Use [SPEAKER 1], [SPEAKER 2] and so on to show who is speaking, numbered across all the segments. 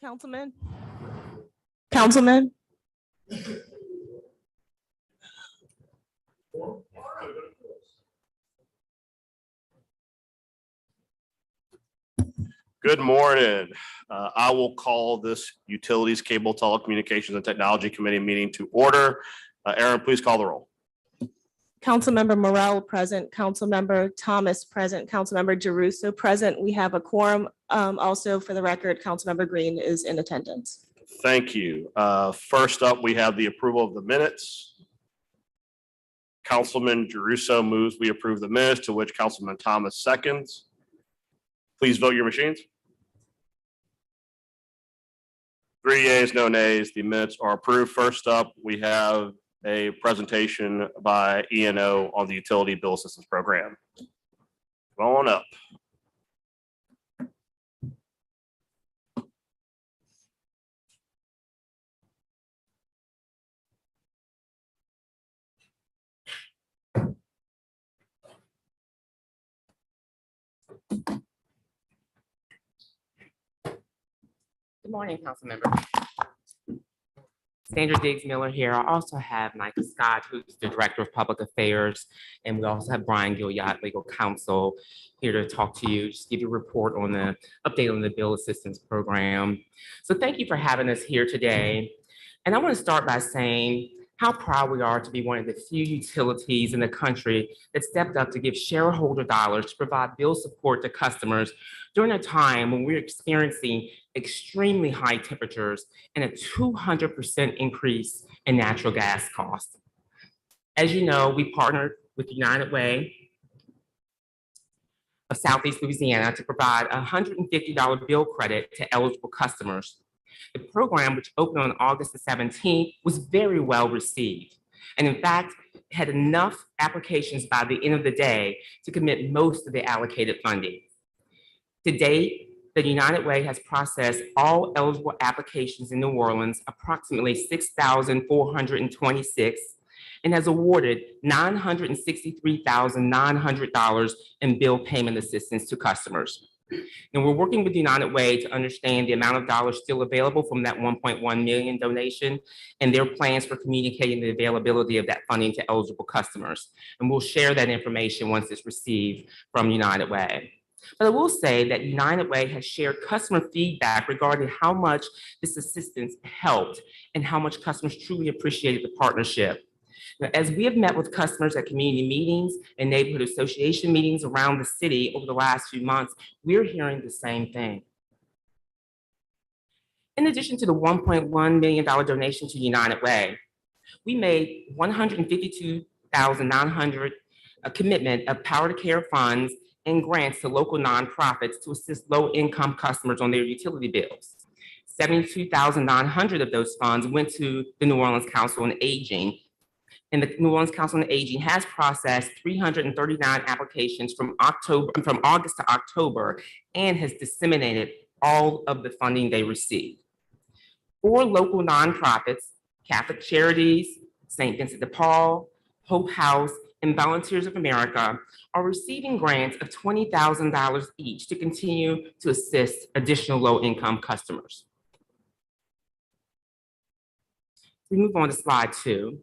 [SPEAKER 1] Councilman? Councilman?
[SPEAKER 2] Good morning. I will call this Utilities, Cable, Telecommunications, and Technology Committee meeting to order. Aaron, please call the roll.
[SPEAKER 1] Councilmember Morrell present, Councilmember Thomas present, Councilmember Jeruso present. We have a quorum. Also, for the record, Councilmember Green is in attendance.
[SPEAKER 2] Thank you. First up, we have the approval of the minutes. Councilman Jeruso moves we approve the minutes, to which Councilman Thomas seconds. Please vote your machines. 3 yeas, no nays. The minutes are approved. First up, we have a presentation by E&O on the Utility Bill Assistance Program. Come on up.
[SPEAKER 3] Good morning, council members. Sandra Diggs Miller here. I also have Micah Scott, who's the Director of Public Affairs, and we also have Brian Gilliard, Legal Counsel, here to talk to you, just give you a report on the update on the Bill Assistance Program. So thank you for having us here today. And I want to start by saying how proud we are to be one of the few utilities in the country that stepped up to give shareholder dollars to provide bill support to customers during a time when we're experiencing extremely high temperatures and a 200% increase in natural gas costs. As you know, we partnered with United Way of Southeast Louisiana to provide a $150 bill credit to eligible customers. The program, which opened on August the 17th, was very well received. And in fact, had enough applications by the end of the day to commit most of the allocated funding. To date, the United Way has processed all eligible applications in New Orleans, approximately 6,426, and has awarded $963,900 in bill payment assistance to customers. And we're working with United Way to understand the amount of dollars still available from that 1.1 million donation and their plans for communicating the availability of that funding to eligible customers. And we'll share that information once it's received from United Way. But I will say that United Way has shared customer feedback regarding how much this assistance helped and how much customers truly appreciated the partnership. Now, as we have met with customers at community meetings and neighborhood association meetings around the city over the last few months, we're hearing the same thing. In addition to the $1.1 million donation to United Way, we made $152,900 a commitment of Power to Care funds and grants to local nonprofits to assist low-income customers on their utility bills. $72,900 of those funds went to the New Orleans Council on Aging, and the New Orleans Council on Aging has processed 339 applications from August to October and has disseminated all of the funding they received. 4 local nonprofits, Catholic Charities, St. Vincent de Paul, Hope House, and Volunteers of America, are receiving grants of $20,000 each to continue to assist additional low-income customers. We move on to slide 2.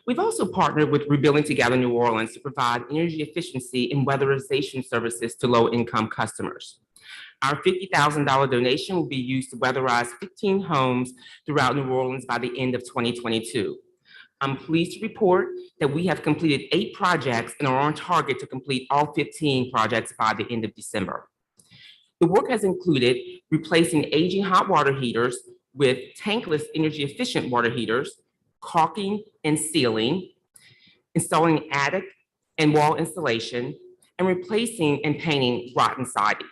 [SPEAKER 3] We've also partnered with Rebuilding Together New Orleans to provide energy efficiency and weatherization services to low-income customers. Our $50,000 donation will be used to weatherize 15 homes throughout New Orleans by the end of 2022. I'm pleased to report that we have completed 8 projects and are on target to complete all 15 projects by the end of December. The work has included replacing aging hot water heaters with tankless energy efficient water heaters, caulking and sealing, installing attic and wall insulation, and replacing and painting rotten siding.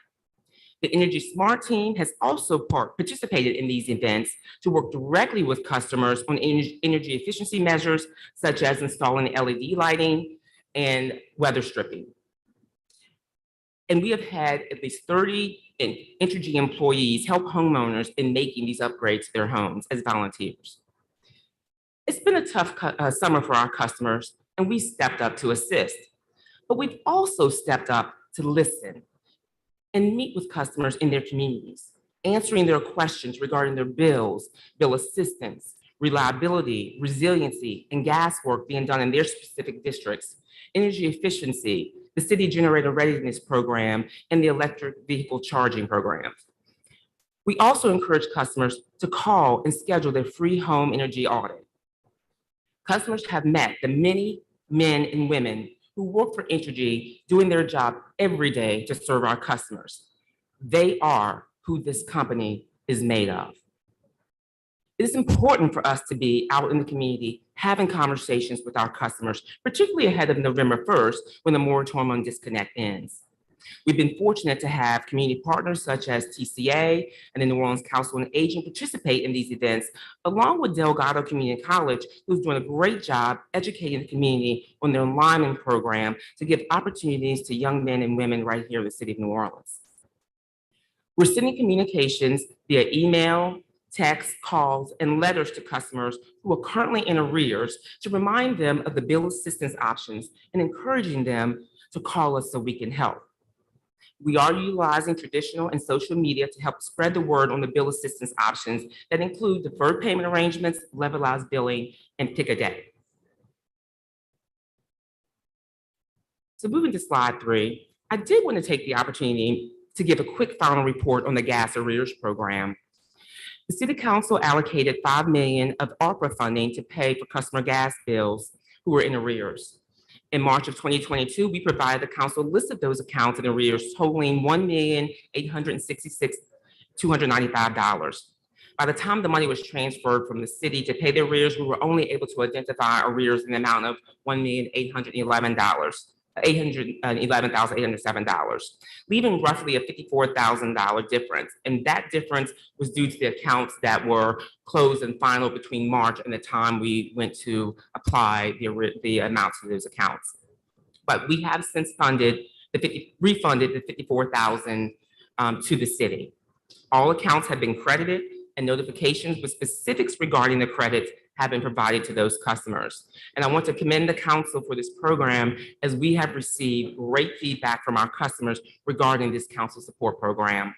[SPEAKER 3] The Energy Smart team has also participated in these events to work directly with customers on energy efficiency measures, such as installing LED lighting and weather stripping. And we have had at least 30 Entergy employees help homeowners in making these upgrades to their homes as volunteers. It's been a tough summer for our customers, and we stepped up to assist. But we've also stepped up to listen and meet with customers in their communities, answering their questions regarding their bills, bill assistance, reliability, resiliency, and gas work being done in their specific districts, energy efficiency, the city generator readiness program, and the electric vehicle charging programs. We also encourage customers to call and schedule their free home energy audit. Customers have met the many men and women who work for Entergy doing their job every day to serve our customers. They are who this company is made of. It is important for us to be out in the community having conversations with our customers, particularly ahead of November 1st when the moratorium on disconnect ends. We've been fortunate to have community partners such as TCA and the New Orleans Council on Aging participate in these events, along with Delgado Community College, who's doing a great job educating the community on their lineman program to give opportunities to young men and women right here in the city of New Orleans. We're sending communications via email, text, calls, and letters to customers who are currently in arrears to remind them of the bill assistance options and encouraging them to call us so we can help. We are utilizing traditional and social media to help spread the word on the bill assistance options that include deferred payment arrangements, levelized billing, and pick a day. So moving to slide 3, I did want to take the opportunity to give a quick final report on the gas arrears program. The City Council allocated $5 million of ARPA funding to pay for customer gas bills who were in arrears. In March of 2022, we provided the council a list of those accounts in arrears totaling $1,866,295. By the time the money was transferred from the city to pay the arrears, we were only able to identify arrears in the amount of $1,811,807, leaving roughly a $54,000 difference. And that difference was due to the accounts that were closed and final between March and the time we went to apply the amounts to those accounts. But we have since refunded the $54,000 to the city. All accounts have been credited and notifications with specifics regarding the credits have been provided to those customers. And I want to commend the council for this program as we have received great feedback from our customers regarding this council support program.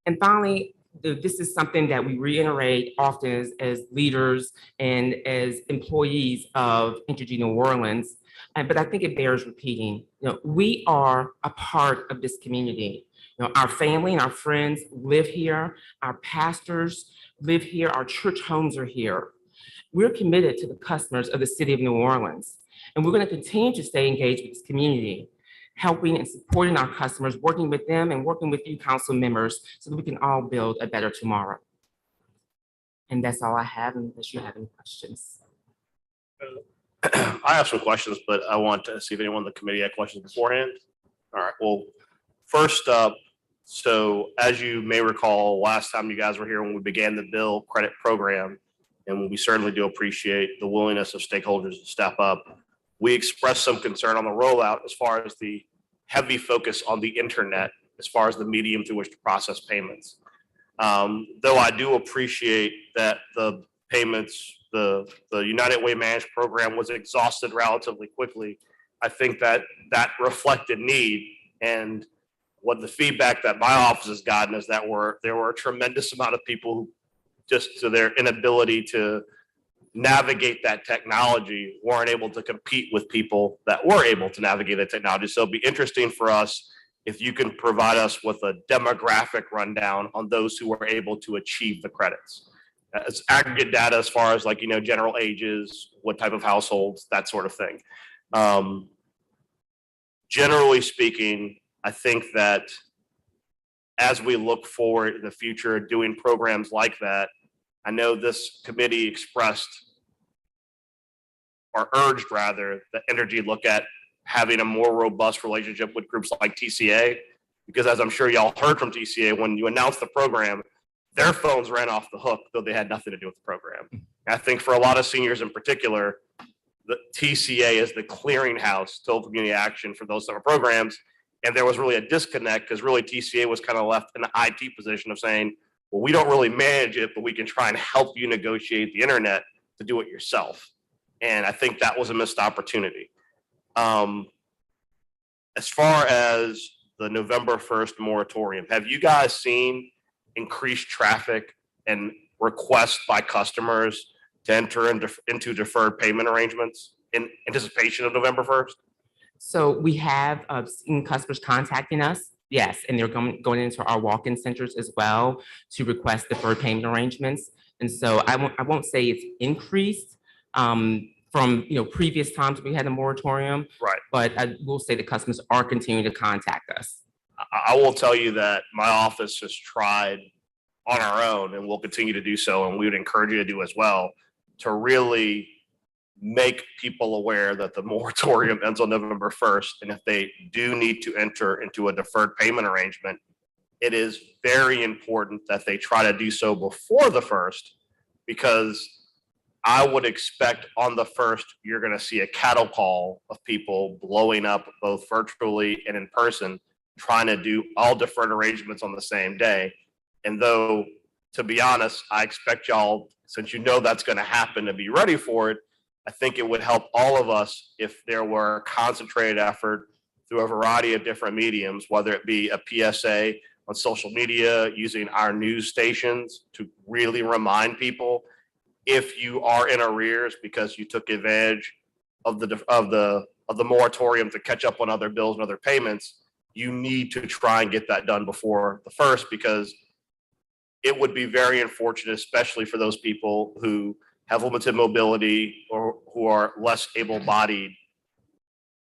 [SPEAKER 3] And finally, this is something that we reiterate often as leaders and as employees of Entergy New Orleans. But I think it bears repeating. We are a part of this community. Our family and our friends live here. Our pastors live here. Our church homes are here. We're committed to the customers of the city of New Orleans, and we're going to continue to stay engaged with this community, helping and supporting our customers, working with them and working with you council members so that we can all build a better tomorrow. And that's all I have, unless you have any questions.
[SPEAKER 2] I have some questions, but I want to see if anyone on the committee had questions beforehand. All right, well, first up, so as you may recall, last time you guys were here when we began the bill credit program, and we certainly do appreciate the willingness of stakeholders to step up. We expressed some concern on the rollout as far as the heavy focus on the internet, as far as the medium through which to process payments. Though I do appreciate that the payments, the United Way Managed program was exhausted relatively quickly. I think that reflected need, and what the feedback that my office has gotten is that there were a tremendous amount of people who, just to their inability to navigate that technology, weren't able to compete with people that were able to navigate that technology. So it'd be interesting for us if you can provide us with a demographic rundown on those who were able to achieve the credits. It's aggregate data as far as general ages, what type of households, that sort of thing. Generally speaking, I think that as we look forward in the future doing programs like that, I know this committee expressed or urged rather that Entergy look at having a more robust relationship with groups like TCA, because as I'm sure y'all heard from TCA, when you announced the program, their phones ran off the hook, though they had nothing to do with the program. And I think for a lot of seniors in particular, the TCA is the clearinghouse, Total Community Action, for those summer programs. And there was really a disconnect because really TCA was kind of left in the IT position of saying, well, we don't really manage it, but we can try and help you negotiate the internet to do it yourself. And I think that was a missed opportunity. As far as the November 1st moratorium, have you guys seen increased traffic and requests by customers to enter into deferred payment arrangements in anticipation of November 1st?
[SPEAKER 3] So we have seen customers contacting us, yes, and they're going into our walk-in centers as well to request deferred payment arrangements. And so I won't say it's increased from previous times we had a moratorium,
[SPEAKER 2] right? But
[SPEAKER 3] I will say the customers are continuing to contact us.
[SPEAKER 2] I will tell you that my office has tried on our own, and we'll continue to do so, and we would encourage you to do as well, to really make people aware that the moratorium ends on November 1st. And if they do need to enter into a deferred payment arrangement, it is very important that they try to do so before the 1st, because I would expect on the 1st, you're going to see a cattle call of people blowing up both virtually and in person, trying to do all deferred arrangements on the same day. And though, to be honest, I expect y'all, since that's going to happen, to be ready for it. I think it would help all of us if there were a concentrated effort through a variety of different mediums, whether it be a PSA on social media, using our news stations to really remind people, if you are in arrears because you took advantage of the moratorium to catch up on other bills and other payments, you need to try and get that done before the 1st, because it would be very unfortunate, especially for those people who have limited mobility or who are less able-bodied,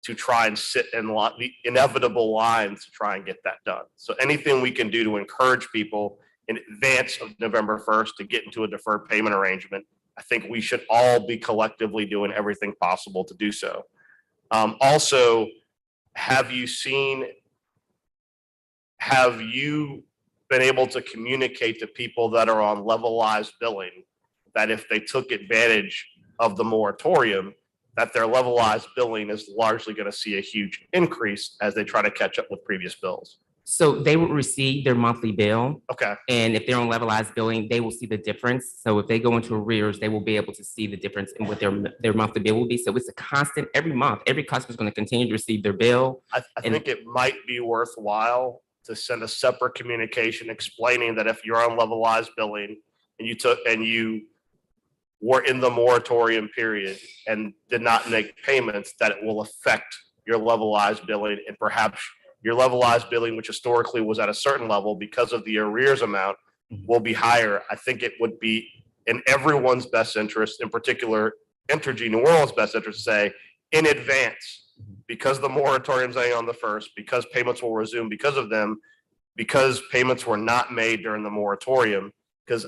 [SPEAKER 2] to try and sit in the inevitable lines to try and get that done. So anything we can do to encourage people in advance of November 1st to get into a deferred payment arrangement, I think we should all be collectively doing everything possible to do so. Also, have you been able to communicate to people that are on levelized billing that if they took advantage of the moratorium, that their levelized billing is largely going to see a huge increase as they try to catch up with previous bills?
[SPEAKER 3] So they will receive their monthly bill.
[SPEAKER 2] Okay.
[SPEAKER 3] And if they're on levelized billing, they will see the difference. So if they go into arrears, they will be able to see the difference in what their monthly bill will be. So it's a constant every month. Every customer is going to continue to receive their bill.
[SPEAKER 2] I think it might be worthwhile to send a separate communication explaining that if you're on levelized billing and you were in the moratorium period and did not make payments, that it will affect your levelized billing, and perhaps your levelized billing, which historically was at a certain level because of the arrears amount, will be higher. I think it would be in everyone's best interest, in particular Entergy New Orleans' best interest, to say in advance, because the moratorium's ending on the 1st, because payments will resume because of them, because payments were not made during the moratorium, because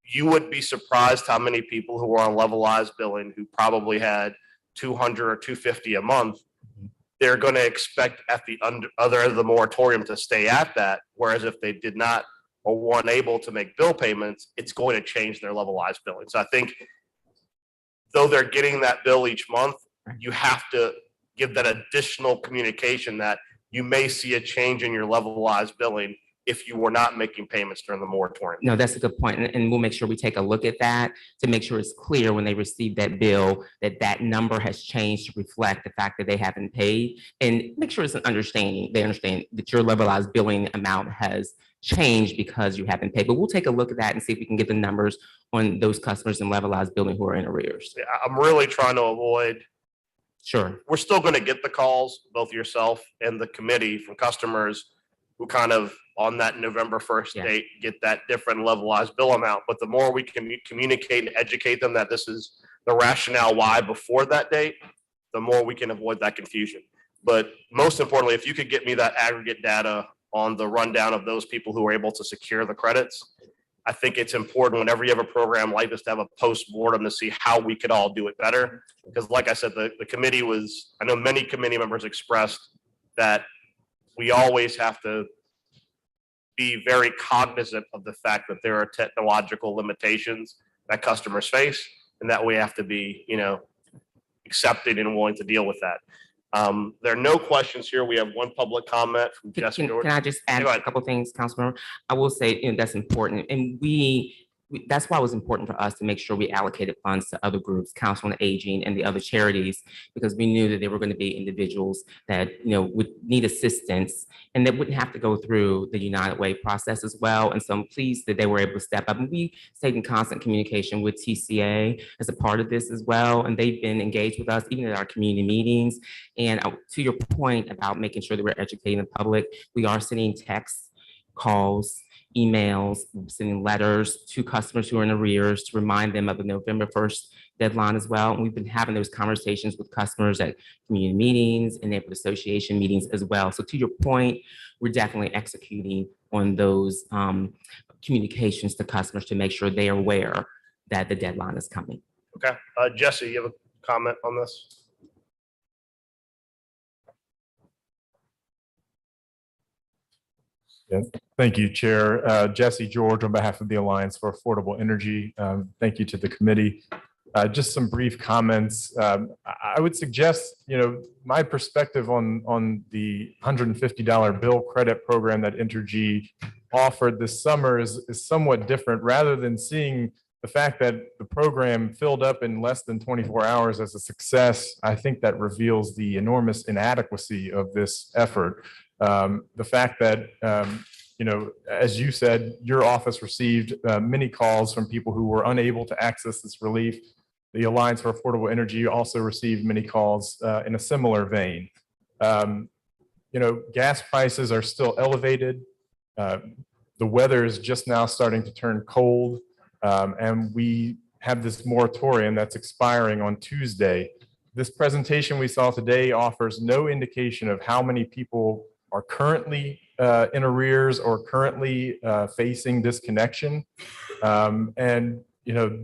[SPEAKER 2] you would be surprised how many people who are on levelized billing who probably had 200 or 250 a month, they're going to expect at the other end of the moratorium to stay at that. Whereas if they did not or weren't able to make bill payments, it's going to change their levelized billing. So I think though they're getting that bill each month, you have to give that additional communication that you may see a change in your levelized billing if you were not making payments during the moratorium.
[SPEAKER 3] No, that's a good point. And we'll make sure we take a look at that to make sure it's clear when they receive that bill that that number has changed to reflect the fact that they haven't paid, and make sure it's an understanding. They understand that your levelized billing amount has changed because you haven't paid. But we'll take a look at that and see if we can get the numbers on those customers in levelized billing who are in arrears.
[SPEAKER 2] Yeah, I'm really trying to avoid.
[SPEAKER 3] Sure.
[SPEAKER 2] We're still going to get the calls, both yourself and the committee, from customers who kind of on that November 1st date get that different levelized bill amount. But the more we can communicate and educate them that this is the rationale why before that date, the more we can avoid that confusion. But most importantly, if you could get me that aggregate data on the rundown of those people who were able to secure the credits, I think it's important whenever you have a program like this to have a post-mortem to see how we could all do it better. Because like I said, the committee was, I know many committee members expressed that we always have to be very cognizant of the fact that there are technological limitations that customers face, and that we have to be, accepting and willing to deal with that. There are no questions here. We have one public comment from Jesse.
[SPEAKER 3] Can I just add a couple of things, Councilmember? I will say, that's important, and that's why it was important for us to make sure we allocated funds to other groups, Council on Aging and the other charities, because we knew that there were going to be individuals that would need assistance and that wouldn't have to go through the United Way process as well. And so I'm pleased that they were able to step up. And we stayed in constant communication with TCA as a part of this as well. And they've been engaged with us even at our community meetings. And to your point about making sure that we're educating the public, we are sending texts, calls, emails, sending letters to customers who are in arrears to remind them of the November 1st deadline as well. And we've been having those conversations with customers at community meetings and neighborhood association meetings as well. So to your point, we're definitely executing on those communications to customers to make sure they are aware that the deadline is coming.
[SPEAKER 2] Okay. Jesse, you have a comment on this?
[SPEAKER 4] Yeah, thank you, Chair. Jesse George on behalf of the Alliance for Affordable Energy. Thank you to the committee. Just some brief comments. I would suggest, my perspective on the $150 bill credit program that Entergy offered this summer is somewhat different. Rather than seeing the fact that the program filled up in less than 24 hours as a success, I think that reveals the enormous inadequacy of this effort. The fact that, as you said, your office received many calls from people who were unable to access this relief. The Alliance for Affordable Energy also received many calls in a similar vein. Gas prices are still elevated. The weather is just now starting to turn cold, and we have this moratorium that's expiring on Tuesday. This presentation we saw today offers no indication of how many people are currently in arrears or currently facing disconnection. And,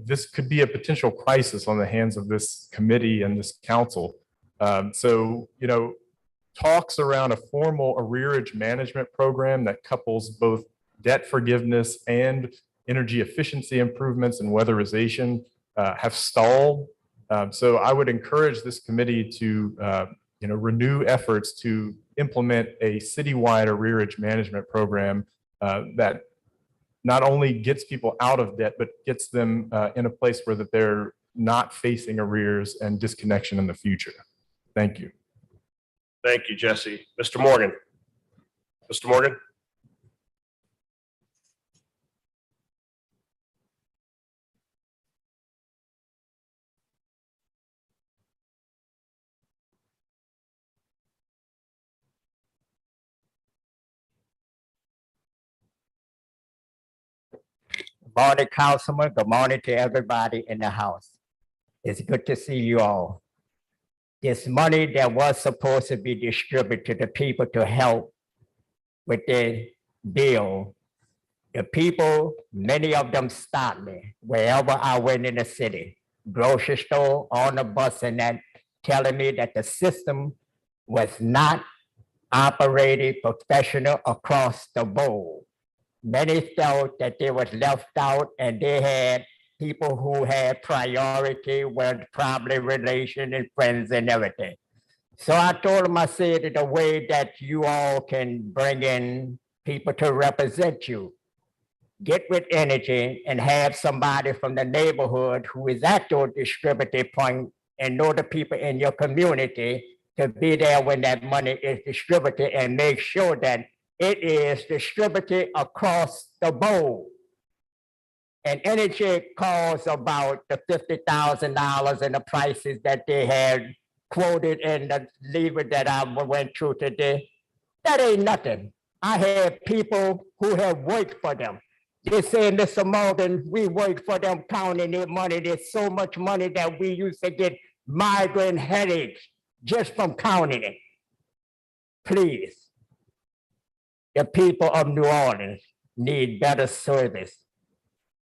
[SPEAKER 4] this could be a potential crisis on the hands of this committee and this council. So, talks around a formal arrearage management program that couples both debt forgiveness and energy efficiency improvements and weatherization have stalled. So I would encourage this committee to renew efforts to implement a citywide arrearage management program that not only gets people out of debt, but gets them in a place where that they're not facing arrears and disconnection in the future. Thank you.
[SPEAKER 2] Thank you, Jesse. Mr. Morgan. Mr. Morgan?
[SPEAKER 5] Good morning, Councilman. Good morning to everybody in the house. It's good to see you all. This money that was supposed to be distributed to the people to help with their bill, the people, many of them stopped me wherever I went in the city, grocery store, on the bus, and that, telling me that the system was not operated professional across the board. Many felt that they was left out and they had people who had priority with probably relation and friends and everything. So I told them, I said, the way that you all can bring in people to represent you, get with energy and have somebody from the neighborhood who is at your distributive point and know the people in your community to be there when that money is distributed and make sure that it is distributed across the board. And energy calls about the $50,000 and the prices that they had quoted in the lever that I went through today. That ain't nothing. I had people who have worked for them. They say, Mr. Morgan, we work for them counting their money. There's so much money that we used to get migraine headaches just from counting it. Please. The people of New Orleans need better service.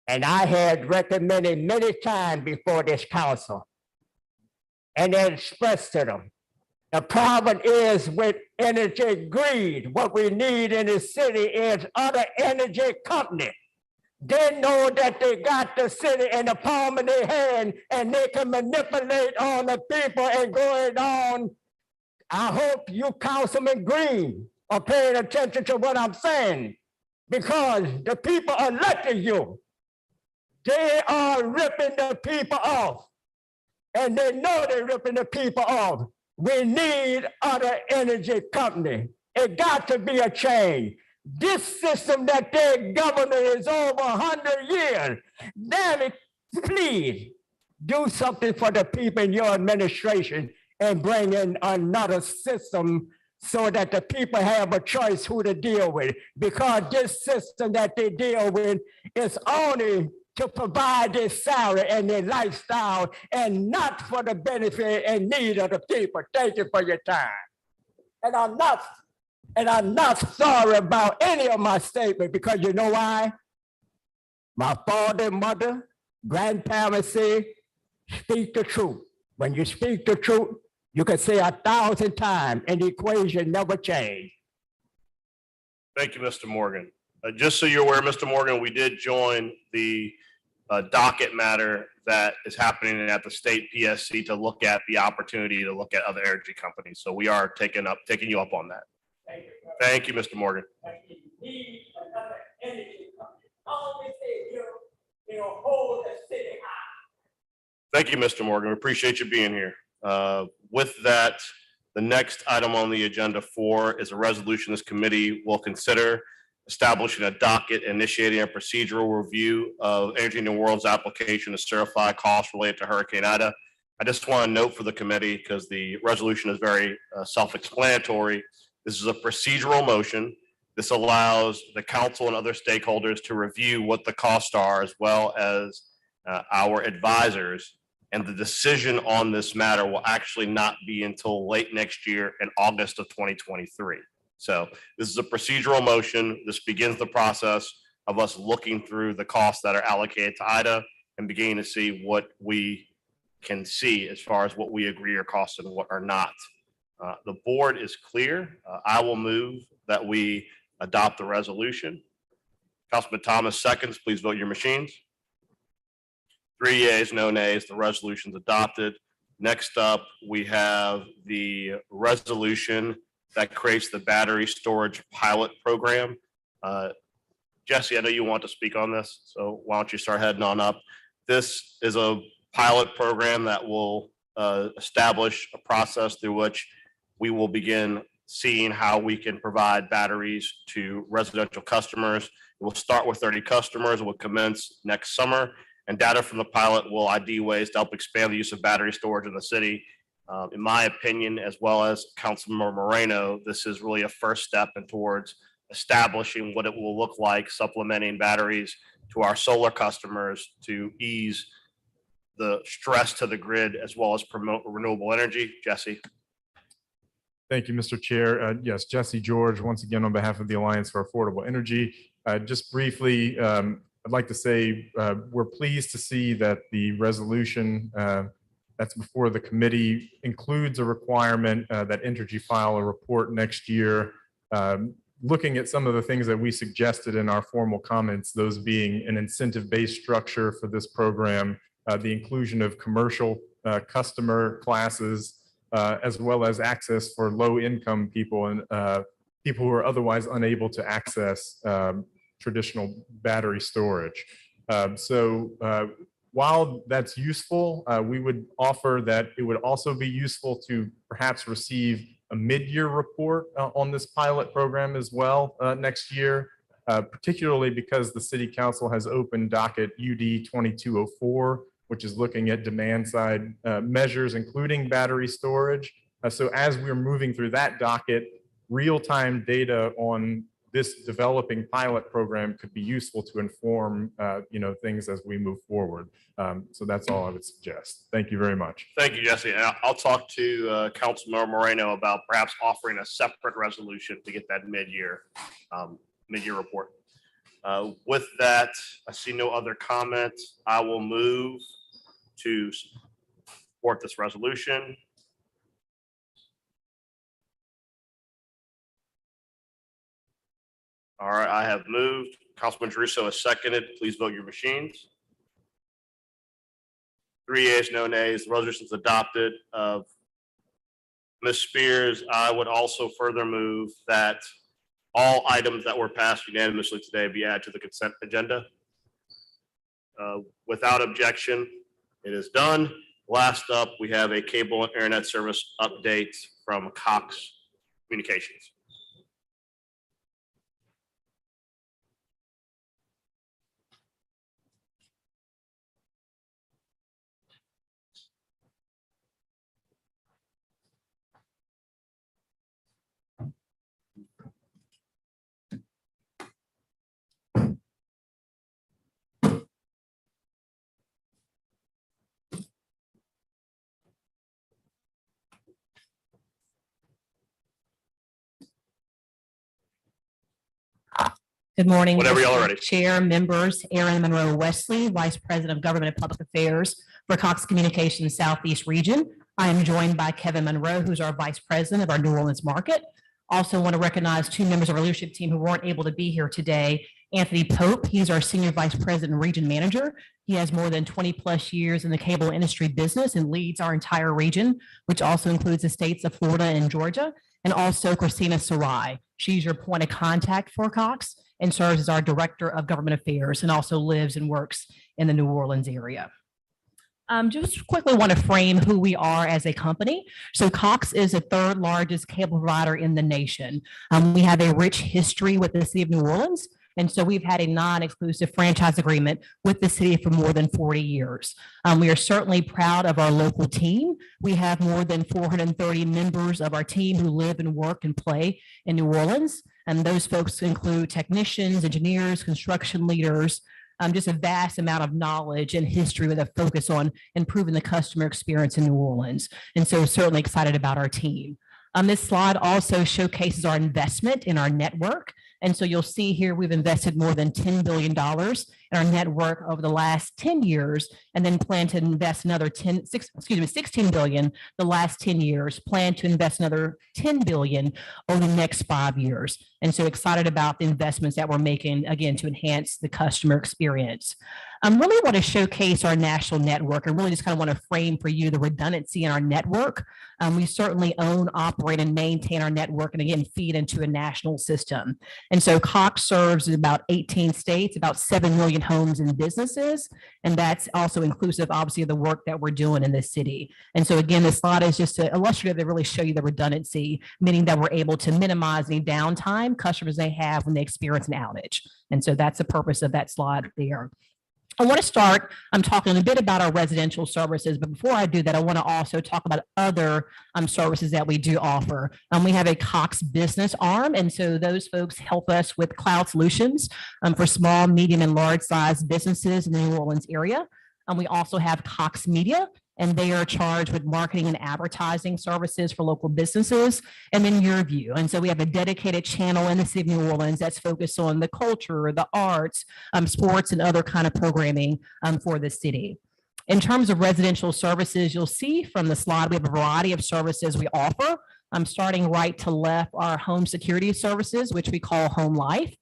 [SPEAKER 5] And I had recommended many times before this council and then expressed to them, the problem is with energy greed. What we need in the city is other energy companies. They know that they got the city in the palm of their hand and they can manipulate all the people and going on. I hope you, Councilman Green, are paying attention to what I'm saying, because the people elected you. They are ripping the people off, and they know they're ripping the people off. We need other energy company. It got to be a change. This system that their government is over 100 years. Damn it, please do something for the people in your administration and bring in another system so that the people have a choice who to deal with. Because this system that they deal with is only to provide their salary and their lifestyle and not for the benefit and need of the people. Thank you for your time. And I'm not sorry about any of my statements, because you know why? My father, mother, grandparents say, speak the truth. When you speak the truth, you can say 1,000 times and the equation never change.
[SPEAKER 2] Thank you, Mr. Morgan. Just so you're aware, Mr. Morgan, we did join the docket matter that is happening at the state PSC to look at the opportunity to look at other energy companies. So we are taking you up on that. Thank you, Mr. Morgan.
[SPEAKER 5] Need another energy company. Always say, hold the city high.
[SPEAKER 2] Thank you, Mr. Morgan. We appreciate you being here. With that, the next item on the agenda 4 is a resolution this committee will consider establishing a docket, initiating a procedural review of Energy New World's application to certify costs related to Hurricane Ida. I just want to note for the committee, because the resolution is very self-explanatory, this is a procedural motion. This allows the council and other stakeholders to review what the costs are, as well as our advisors. And the decision on this matter will actually not be until late next year in August of 2023. So this is a procedural motion. This begins the process of us looking through the costs that are allocated to IDA and beginning to see what we can see as far as what we agree are costs and what are not. The board is clear. I will move that we adopt the resolution. Councilman Thomas seconds. Please vote your machines. 3 yeas, no nays. The resolution's adopted. Next up, we have the resolution that creates the battery storage pilot program. Jesse, I know you want to speak on this, so why don't you start heading on up. This is a pilot program that will establish a process through which we will begin seeing how we can provide batteries to residential customers. We'll start with 30 customers. We'll commence next summer, and data from the pilot will ID ways to help expand the use of battery storage in the city. In my opinion, as well as Councilmember Moreno, this is really a first step in towards establishing what it will look like supplementing batteries to our solar customers to ease the stress to the grid as well as promote renewable energy. Jesse.
[SPEAKER 4] Thank you, Mr. Chair. Yes, Jesse George, once again, on behalf of the Alliance for Affordable Energy. Just briefly, I'd like to say we're pleased to see that the resolution that's before the committee includes a requirement that Entergy file a report next year, looking at some of the things that we suggested in our formal comments, those being an incentive-based structure for this program, the inclusion of commercial customer classes, as well as access for low-income people and people who are otherwise unable to access traditional battery storage. While that's useful, we would offer that it would also be useful to perhaps receive a mid-year report on this pilot program as well next year, particularly because the City Council has opened docket UD 2204, which is looking at demand side measures, including battery storage. So as we're moving through that docket, real-time data on this developing pilot program could be useful to inform things as we move forward. So that's all I would suggest. Thank you very much.
[SPEAKER 2] Thank you, Jesse. And I'll talk to Councilmember Moreno about perhaps offering a separate resolution to get that mid-year report. With that, I see no other comments. I will move to support this resolution. All right, I have moved. Councilman Druso has seconded. Please vote your machines. 3 yeas, no nays. The resolution is adopted. Ms. Spears, I would also further move that all items that were passed unanimously today be added to the consent agenda. Without objection, it is done. Last up, we have a cable and internet service update from Cox Communications.
[SPEAKER 6] Good morning.
[SPEAKER 2] Whenever y'all are
[SPEAKER 6] Mr.
[SPEAKER 2] ready.
[SPEAKER 6] Chair, members, Aaron Monroe Wesley, Vice President of Government and Public Affairs for Cox Communications Southeast Region. I am joined by Kevin Monroe, who's our Vice President of our New Orleans market. Also want to recognize 2 members of our leadership team who weren't able to be here today. Anthony Pope, he's our Senior Vice President and Region Manager. He has more than 20 plus years in the cable industry business and leads our entire region, which also includes the states of Florida and Georgia. And also Christina Sarai. She's your point of contact for Cox and serves as our Director of Government Affairs and also lives and works in the New Orleans area. Just quickly want to frame who we are as a company. So Cox is the 3rd largest cable provider in the nation. We have a rich history with the city of New Orleans. And so we've had a non-exclusive franchise agreement with the city for more than 40 years. We are certainly proud of our local team. We have more than 430 members of our team who live and work and play in New Orleans. And those folks include technicians, engineers, construction leaders, just a vast amount of knowledge and history with a focus on improving the customer experience in New Orleans. And so certainly excited about our team. This slide also showcases our investment in our network. And so you'll see here, we've invested more than $10 billion in our network over the last 10 years, and then plan to invest another 16 billion the last 10 years, plan to invest another 10 billion over the next 5 years. And so excited about the investments that we're making, again, to enhance the customer experience. Really want to showcase our national network and really just kind of want to frame for you the redundancy in our network. We certainly own, operate, and maintain our network, and again, feed into a national system. And so Cox serves in about 18 states, about 7 million million homes and businesses. And that's also inclusive, obviously, of the work that we're doing in this city. And so again, this slide is just to illustrate to really show you the redundancy, meaning that we're able to minimize any downtime customers may have when they experience an outage. And so that's the purpose of that slide there. I want to start, I'm talking a bit about our residential services, but before I do that, I want to also talk about other services that we do offer. We have a Cox business arm, and so those folks help us with cloud solutions for small, medium, and large size businesses in the New Orleans area. We also have Cox Media, and they are charged with marketing and advertising services for local businesses, and then YourView. And so we have a dedicated channel in the city of New Orleans that's focused on the culture, the arts, sports, and other kind of programming for the city. In terms of residential services, you'll see from the slide, we have a variety of services we offer. Starting right to left, our home security services, which we call Home Life.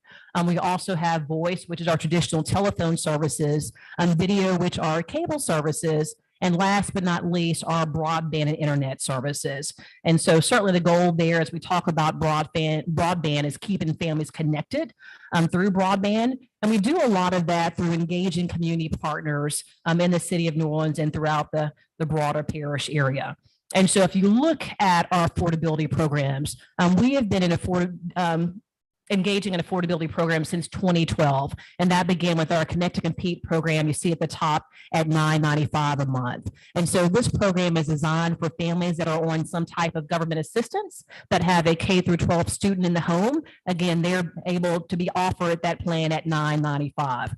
[SPEAKER 6] We also have voice, which is our traditional telephone services, video, which are cable services, and last but not least, our broadband and internet services. And so certainly the goal there as we talk about broadband is keeping families connected through broadband. And we do a lot of that through engaging community partners in the city of New Orleans and throughout the broader parish area. And so if you look at our affordability programs, we have been engaging in affordability programs since 2012. And that began with our Connect to Compete program you see at the top at $9.95 a month. And so this program is designed for families that are on some type of government assistance that have a K through 12 student in the home. Again, they're able to be offered that plan at $9.95.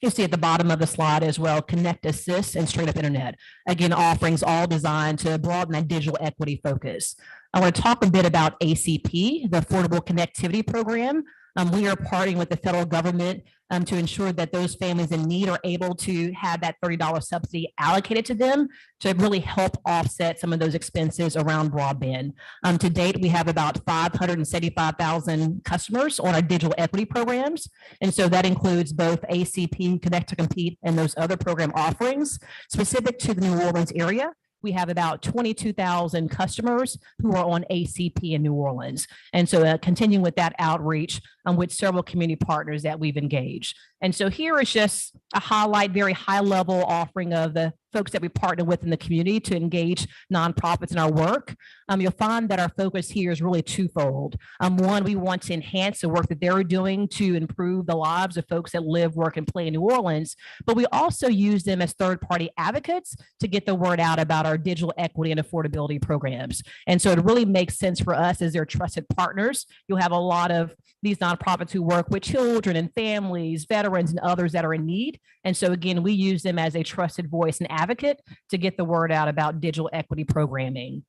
[SPEAKER 6] You see at the bottom of the slide as well, Connect Assist and Straight Up Internet. Again, offerings all designed to broaden that digital equity focus. I want to talk a bit about ACP, the Affordable Connectivity Program. We are partnering with the federal government to ensure that those families in need are able to have that $30 subsidy allocated to them to really help offset some of those expenses around broadband. To date, we have about 575,000 customers on our digital equity programs. And so that includes both ACP, Connect to Compete, and those other program offerings. Specific to the New Orleans area, we have about 22,000 customers who are on ACP in New Orleans. And so continuing with that outreach with several community partners that we've engaged. And so here is just a highlight, very high level offering of the folks that we partner with in the community to engage nonprofits in our work. You'll find that our focus here is really twofold. One, we want to enhance the work that they're doing to improve the lives of folks that live, work, and play in New Orleans, but we also use them as third-party advocates to get the word out about our digital equity and affordability programs. And so it really makes sense for us as their trusted partners. You'll have a lot of these nonprofits who work with children and families, veterans, and others that are in need. And so again, we use them as a trusted voice and advocate to get the word out about digital equity programming.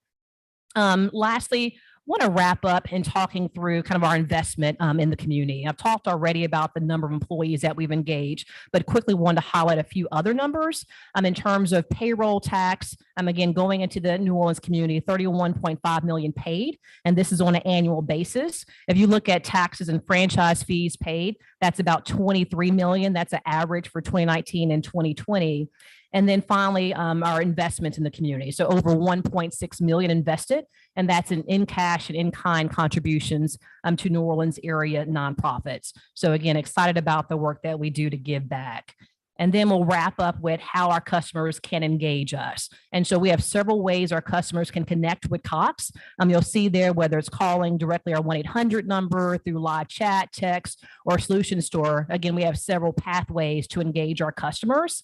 [SPEAKER 6] Lastly, I want to wrap up in talking through kind of our investment in the community. I've talked already about the number of employees that we've engaged, but quickly wanted to highlight a few other numbers in terms of payroll tax. Again, going into the New Orleans community, 31.5 million paid, and this is on an annual basis. If you look at taxes and franchise fees paid, that's about 23 million. That's an average for 2019 and 2020. And then finally, our investments in the community. So over 1.6 million invested, and that's in cash and in-kind contributions to New Orleans area nonprofits. So again, excited about the work that we do to give back. And then we'll wrap up with how our customers can engage us. And so we have several ways our customers can connect with Cox. You'll see there whether it's calling directly our 1-800 number, through live chat, text, or solution store. Again, we have several pathways to engage our customers.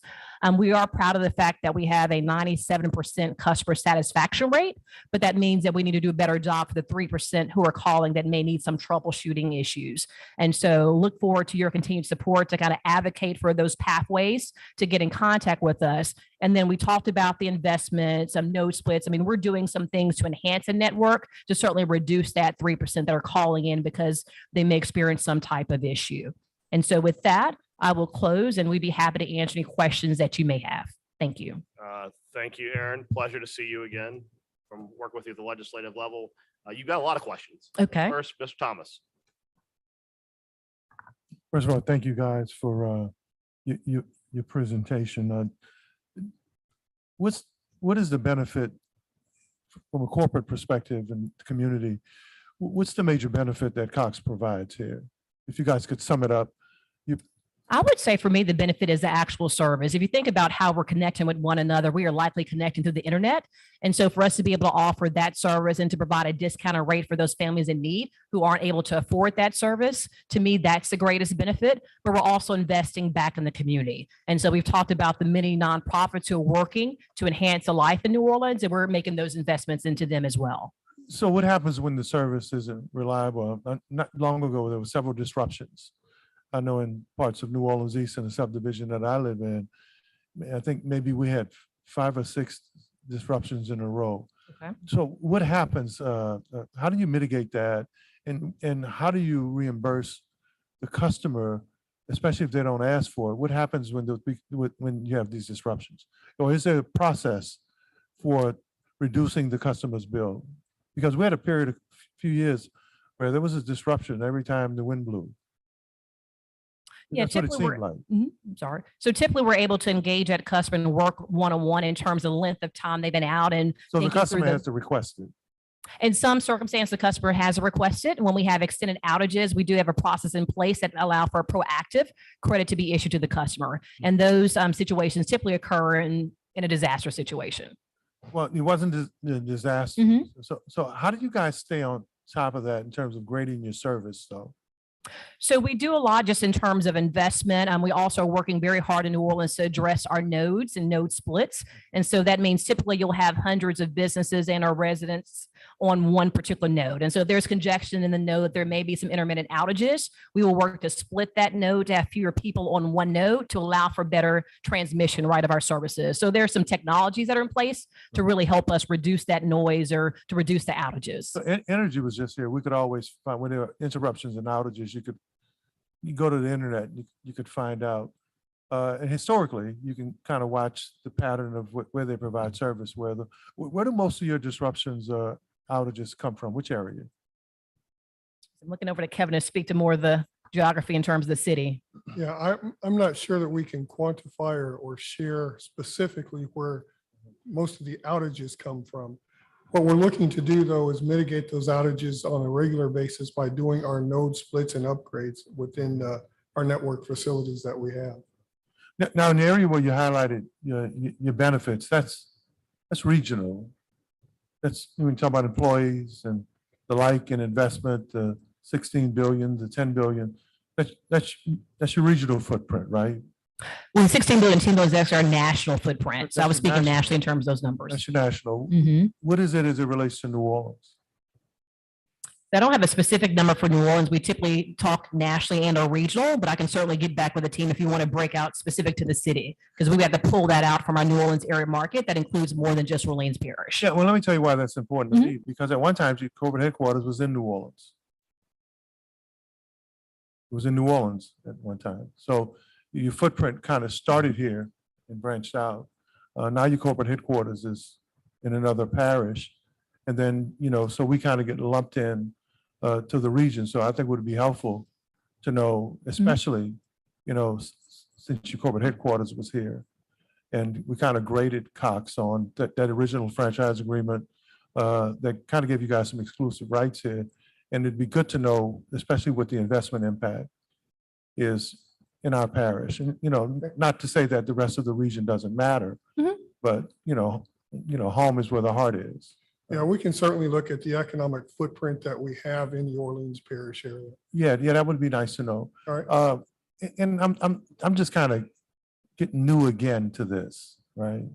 [SPEAKER 6] We are proud of the fact that we have a 97% customer satisfaction rate, but that means that we need to do a better job for the 3% who are calling that may need some troubleshooting issues. And so look forward to your continued support to kind of advocate for those pathways to get in contact with us. And then we talked about the investments, node splits. I mean, we're doing some things to enhance the network to certainly reduce that 3% that are calling in because they may experience some type of issue. And so with that, I will close and we'd be happy to answer any questions that you may have. Thank you.
[SPEAKER 2] Thank you, Aaron. Pleasure to see you again from working with you at the legislative level. You've got a lot of questions.
[SPEAKER 6] Okay.
[SPEAKER 2] First, Mr. Thomas.
[SPEAKER 7] First of all, thank you guys for your presentation. What is the benefit from a corporate perspective and community? What's the major benefit that Cox provides here? If you guys could sum it up,
[SPEAKER 6] I would say for me, the benefit is the actual service. If you think about how we're connecting with one another, we are likely connecting through the internet. And so for us to be able to offer that service and to provide a discounted rate for those families in need who aren't able to afford that service, to me, that's the greatest benefit. But we're also investing back in the community. And so we've talked about the many nonprofits who are working to enhance the life in New Orleans, and we're making those investments into them as well.
[SPEAKER 7] So what happens when the service isn't reliable? Not long ago, there were several disruptions. I know in parts of New Orleans East and the subdivision that I live in, I think maybe we had 5 or 6 disruptions in a row.
[SPEAKER 6] Okay.
[SPEAKER 7] So what happens? How do you mitigate that? And how do you reimburse the customer, especially if they don't ask for it? What happens when you have these disruptions? Or is there a process for reducing the customer's bill? Because we had a period of few years where there was a disruption every time the wind blew.
[SPEAKER 6] Yeah,
[SPEAKER 7] That's what it
[SPEAKER 6] typically
[SPEAKER 7] seemed like.
[SPEAKER 6] I'm sorry. So typically we're able to engage that customer and work one-on-one in terms of the length of time they've been out and
[SPEAKER 7] So the
[SPEAKER 6] thinking through
[SPEAKER 7] customer
[SPEAKER 6] the-
[SPEAKER 7] has to request it.
[SPEAKER 6] In some circumstances, the customer has requested. When we have extended outages, we do have a process in place that allow for a proactive credit to be issued to the customer. And those situations typically occur in a disaster situation.
[SPEAKER 7] Well, it wasn't a disaster.
[SPEAKER 6] Mhm.
[SPEAKER 7] So how do you guys stay on top of that in terms of grading your service though?
[SPEAKER 6] So we do a lot just in terms of investment. We also are working very hard in New Orleans to address our nodes and node splits. And so that means typically you'll have hundreds of businesses and our residents on one particular node. And so if there's congestion in the node, there may be some intermittent outages. We will work to split that node to have fewer people on one node to allow for better transmission, right, of our services. So there are some technologies that are in place to really help us reduce that noise or to reduce the outages.
[SPEAKER 7] So energy was just here. We could always find when there are interruptions and outages, you go to the internet, you could find out. And historically, you can kind of watch the pattern of where they provide service, where do most of your disruptions, outages come from? Which area?
[SPEAKER 6] I'm looking over to Kevin to speak to more of the geography in terms of the city.
[SPEAKER 8] Yeah, I'm not sure that we can quantify or share specifically where most of the outages come from. What we're looking to do, though, is mitigate those outages on a regular basis by doing our node splits and upgrades within our network facilities that we have.
[SPEAKER 7] Now, in the area where you highlighted your benefits, that's regional. That's, when you talk about employees and the like and investment, the 16 billion, the 10 billion, that's your regional footprint, right?
[SPEAKER 6] Well, 16 billion, 10 billion is actually our national footprint. So I was
[SPEAKER 7] That's
[SPEAKER 6] speaking
[SPEAKER 7] national.
[SPEAKER 6] nationally in terms of those numbers.
[SPEAKER 7] That's your national.
[SPEAKER 6] Mhm.
[SPEAKER 7] What is it as it relates to New Orleans?
[SPEAKER 6] I don't have a specific number for New Orleans. We typically talk nationally and or regional, but I can certainly get back with the team if you want to break out specific to the city, because we have to pull that out from our New Orleans area market. That includes more than just Orleans Parish.
[SPEAKER 7] Yeah, well, let me tell you why that's important to me, because at one time, your corporate headquarters was in New Orleans. It was in New Orleans at one time. So your footprint kind of started here and branched out. Now your corporate headquarters is in another parish. And then, so we kind of get lumped in to the region. So I think it would be helpful to know, especially, since your corporate headquarters was here. And we kind of graded Cox on that original franchise agreement that kind of gave you guys some exclusive rights here. And it'd be good to know, especially what the investment impact is in our parish. And, not to say that the rest of the region doesn't matter, but, home is where the heart is.
[SPEAKER 8] Yeah, we can certainly look at the economic footprint that we have in the Orleans Parish area.
[SPEAKER 7] Yeah, that would be nice to know.
[SPEAKER 8] All right.
[SPEAKER 7] And I'm just kind of getting new again to this, right?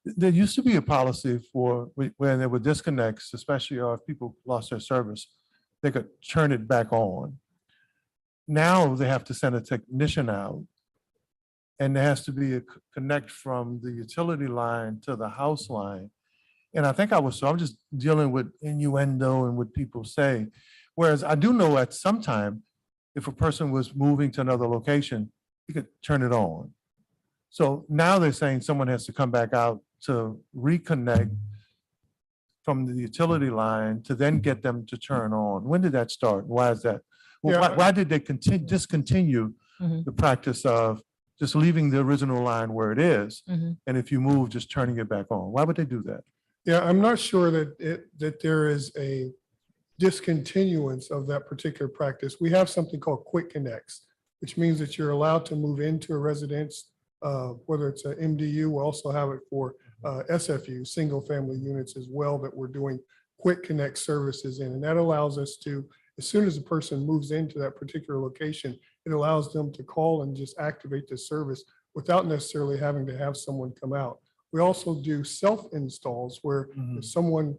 [SPEAKER 7] There used to be a policy for when there were disconnects, especially if people lost their service, they could turn it back on. Now they have to send a technician out, and there has to be a connect from the utility line to the house line. And I think I'm just dealing with innuendo and what people say. Whereas I do know at some time, if a person was moving to another location, you could turn it on. So now they're saying someone has to come back out to reconnect from the utility line to then get them to turn on. When did that start? Why is that?
[SPEAKER 8] Yeah.
[SPEAKER 7] Why did they discontinue the practice of just leaving the original line where it is? And if you move, just turning it back on? Why would they do that?
[SPEAKER 8] Yeah, I'm not sure that there is a discontinuance of that particular practice. We have something called quick connects which means that you're allowed to move into a residence, whether it's a MDU, we also have it for SFU, single family units as well, that we're doing quick connect services in. And that allows us to, as soon as a person moves into that particular location, it allows them to call and just activate the service without necessarily having to have someone come out. We also do self installs where if someone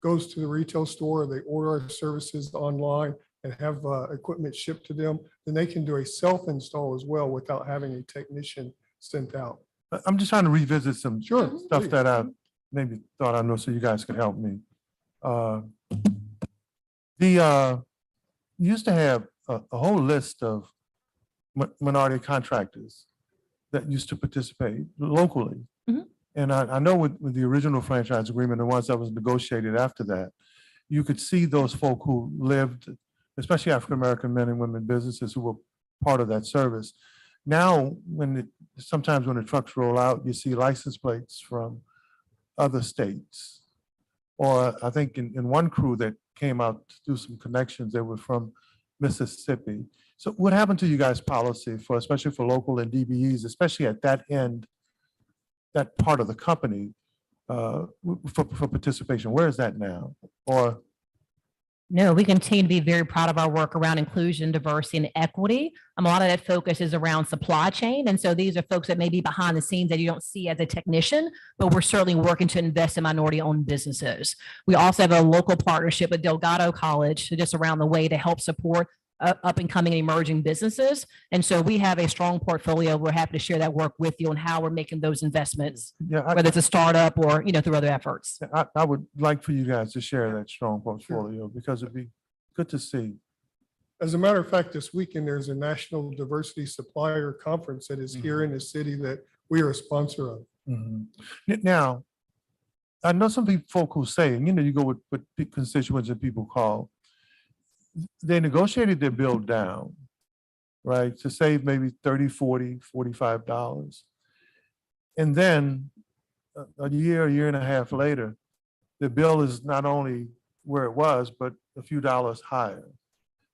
[SPEAKER 8] goes to the retail store, they order our services online and have equipment shipped to them, then they can do a self install as well without having a technician sent out.
[SPEAKER 7] I'm just trying to revisit some
[SPEAKER 8] Sure,
[SPEAKER 7] stuff
[SPEAKER 8] please.
[SPEAKER 7] that I maybe thought I know, so you guys can help me. You used to have a whole list of minority contractors that used to participate locally.
[SPEAKER 6] Mhm.
[SPEAKER 7] And I know with the original franchise agreement, the ones that was negotiated after that, you could see those folk who lived, especially African-American men and women businesses who were part of that service. Now, sometimes when the trucks roll out, you see license plates from other states. Or I think in one crew that came out to do some connections, they were from Mississippi. So what happened to you guys' policy for, especially for local and DBEs, especially at that end, that part of the company for participation? Where is that now? Or
[SPEAKER 6] No, we continue to be very proud of our work around inclusion, diversity, and equity. A lot of that focus is around supply chain. And so these are folks that may be behind the scenes that you don't see as a technician, but we're certainly working to invest in minority-owned businesses. We also have a local partnership with Delgado College, just around the way, to help support up and coming emerging businesses. And so we have a strong portfolio. We're happy to share that work with you on how we're making those investments,
[SPEAKER 7] yeah,
[SPEAKER 6] whether it's a startup or, through other efforts.
[SPEAKER 7] I would like for you guys to share that strong portfolio because it'd be good to see.
[SPEAKER 8] As a matter of fact, this weekend, there's a National Diversity Supplier Conference that is here in the city that we are a sponsor of.
[SPEAKER 7] Now, I know some folk who say, you go with constituents and people call, they negotiated their bill down, right, to save maybe $30, $40, $45. And then a year and a half later, the bill is not only where it was, but a few dollars higher.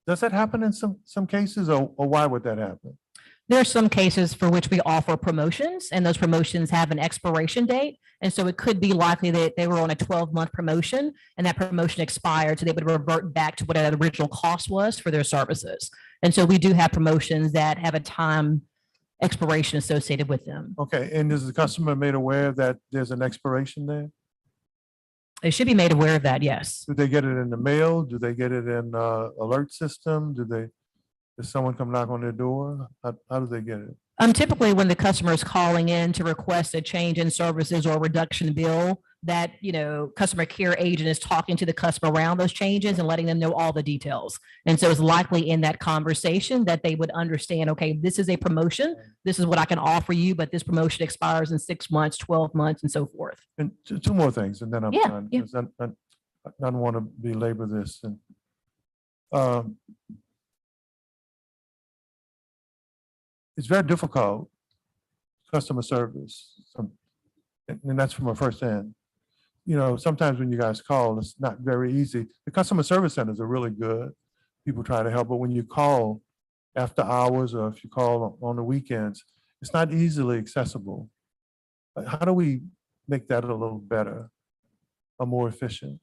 [SPEAKER 7] Does that happen in some cases, or why would that happen?
[SPEAKER 6] There are some cases for which we offer promotions, and those promotions have an expiration date. And so it could be likely that they were on a 12-month promotion and that promotion expired, so they would revert back to what the original cost was for their services. And so we do have promotions that have a time expiration associated with them.
[SPEAKER 7] Okay, and is the customer made aware that there's an expiration there?
[SPEAKER 6] They should be made aware of that, yes.
[SPEAKER 7] Do they get it in the mail? Do they get it in alert system? Does someone come knock on their door? How do they get it?
[SPEAKER 6] Typically, when the customer is calling in to request a change in services or a reduction in bill, that, customer care agent is talking to the customer around those changes and letting them know all the details. And so it's likely in that conversation that they would understand, okay, this is a promotion. This is what I can offer you, but this promotion expires in 6 months, 12 months, and so forth.
[SPEAKER 7] And two more things, and then I'm
[SPEAKER 6] Yeah,
[SPEAKER 7] done.
[SPEAKER 6] yeah.
[SPEAKER 7] 'Cause I don't want to belabor this. And it's very difficult, customer service, and that's from a first end. Sometimes when you guys call, it's not very easy. The customer service centers are really good. People try to help, but when you call after hours or if you call on the weekends, it's not easily accessible. How do we make that a little better or more efficient?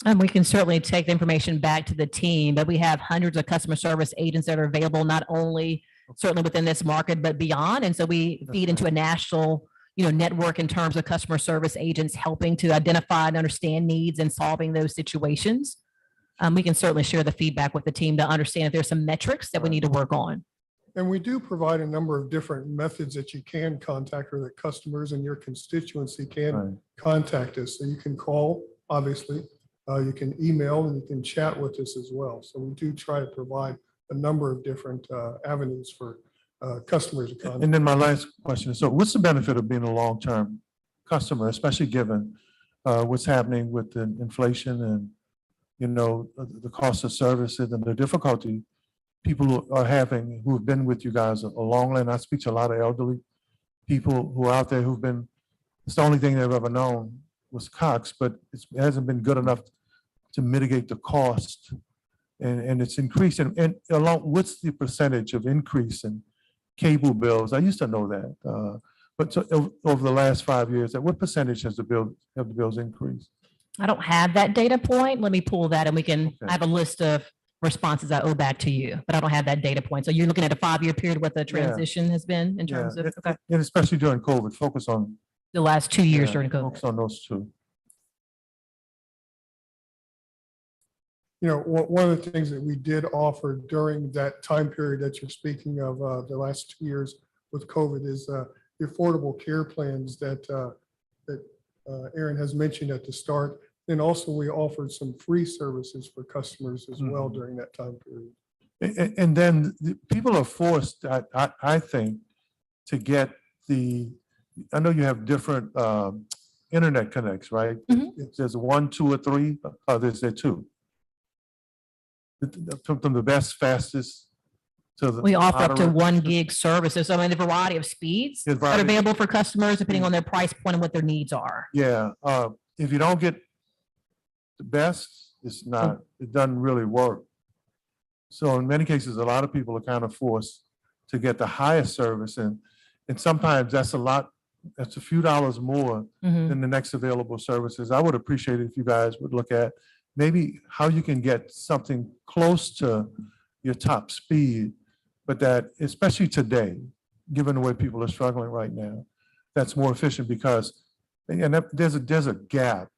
[SPEAKER 6] And we can certainly take the information back to the team, but we have hundreds of customer service agents that are available, not only certainly within this market, but beyond. And so we feed into a national, network in terms of customer service agents helping to identify and understand needs and solving those situations. We can certainly share the feedback with the team to understand if there's some metrics that we need to work on.
[SPEAKER 8] And we do provide a number of different methods that you can contact, or that customers in your constituency can
[SPEAKER 7] Right.
[SPEAKER 8] contact us. So you can call, obviously, you can email, and you can chat with us as well. So we do try to provide a number of different avenues for customers to contact.
[SPEAKER 7] And then my last question is, so what's the benefit of being a long-term customer, especially given what's happening with the inflation and, the cost of services and the difficulty people who are having, who have been with you guys a long time? I speak to a lot of elderly people who are out there who've been, it's the only thing they've ever known was Cox, but it hasn't been good enough to mitigate the cost and it's increasing. And along, what's the percentage of increase in cable bills? I used to know that. But so over the last 5 years, at what percentage has the bills increased?
[SPEAKER 6] I don't have that data point. Let me pull that and we can,
[SPEAKER 7] Okay.
[SPEAKER 6] I have a list of responses I owe back to you, but I don't have that data point. So you're looking at a 5-year period, what the transition has been in terms of, okay,
[SPEAKER 7] And especially during COVID, focus on.
[SPEAKER 6] the last 2 years
[SPEAKER 7] yeah,
[SPEAKER 6] during COVID.
[SPEAKER 7] Focus on those two.
[SPEAKER 8] You know, one of the things that we did offer during that time period that you're speaking of, the last 2 years with COVID is the affordable care plans that Aaron has mentioned at the start. And also we offered some free services for customers as well
[SPEAKER 7] Mhm.
[SPEAKER 8] during that time period.
[SPEAKER 7] And then people are forced, I think, to get I know you have different internet connects, right?
[SPEAKER 6] Mhm.
[SPEAKER 7] There's 1, 2, or 3, there's there 2. From the best, fastest to the.
[SPEAKER 6] We offer up to
[SPEAKER 7] moderate.
[SPEAKER 6] 1 gig services. So I mean, the variety of speeds
[SPEAKER 7] There's
[SPEAKER 6] that are
[SPEAKER 7] variety.
[SPEAKER 6] available for customers depending on their price point and what their needs are.
[SPEAKER 7] Yeah, if you don't get the best, it doesn't really work. So in many cases, a lot of people are kind of forced to get the highest service, and sometimes that's a few dollars more
[SPEAKER 6] Mhm.
[SPEAKER 7] than the next available services. I would appreciate it if you guys would look at maybe how you can get something close to your top speed, but that, especially today, given the way people are struggling right now, that's more efficient because, and there's a gap.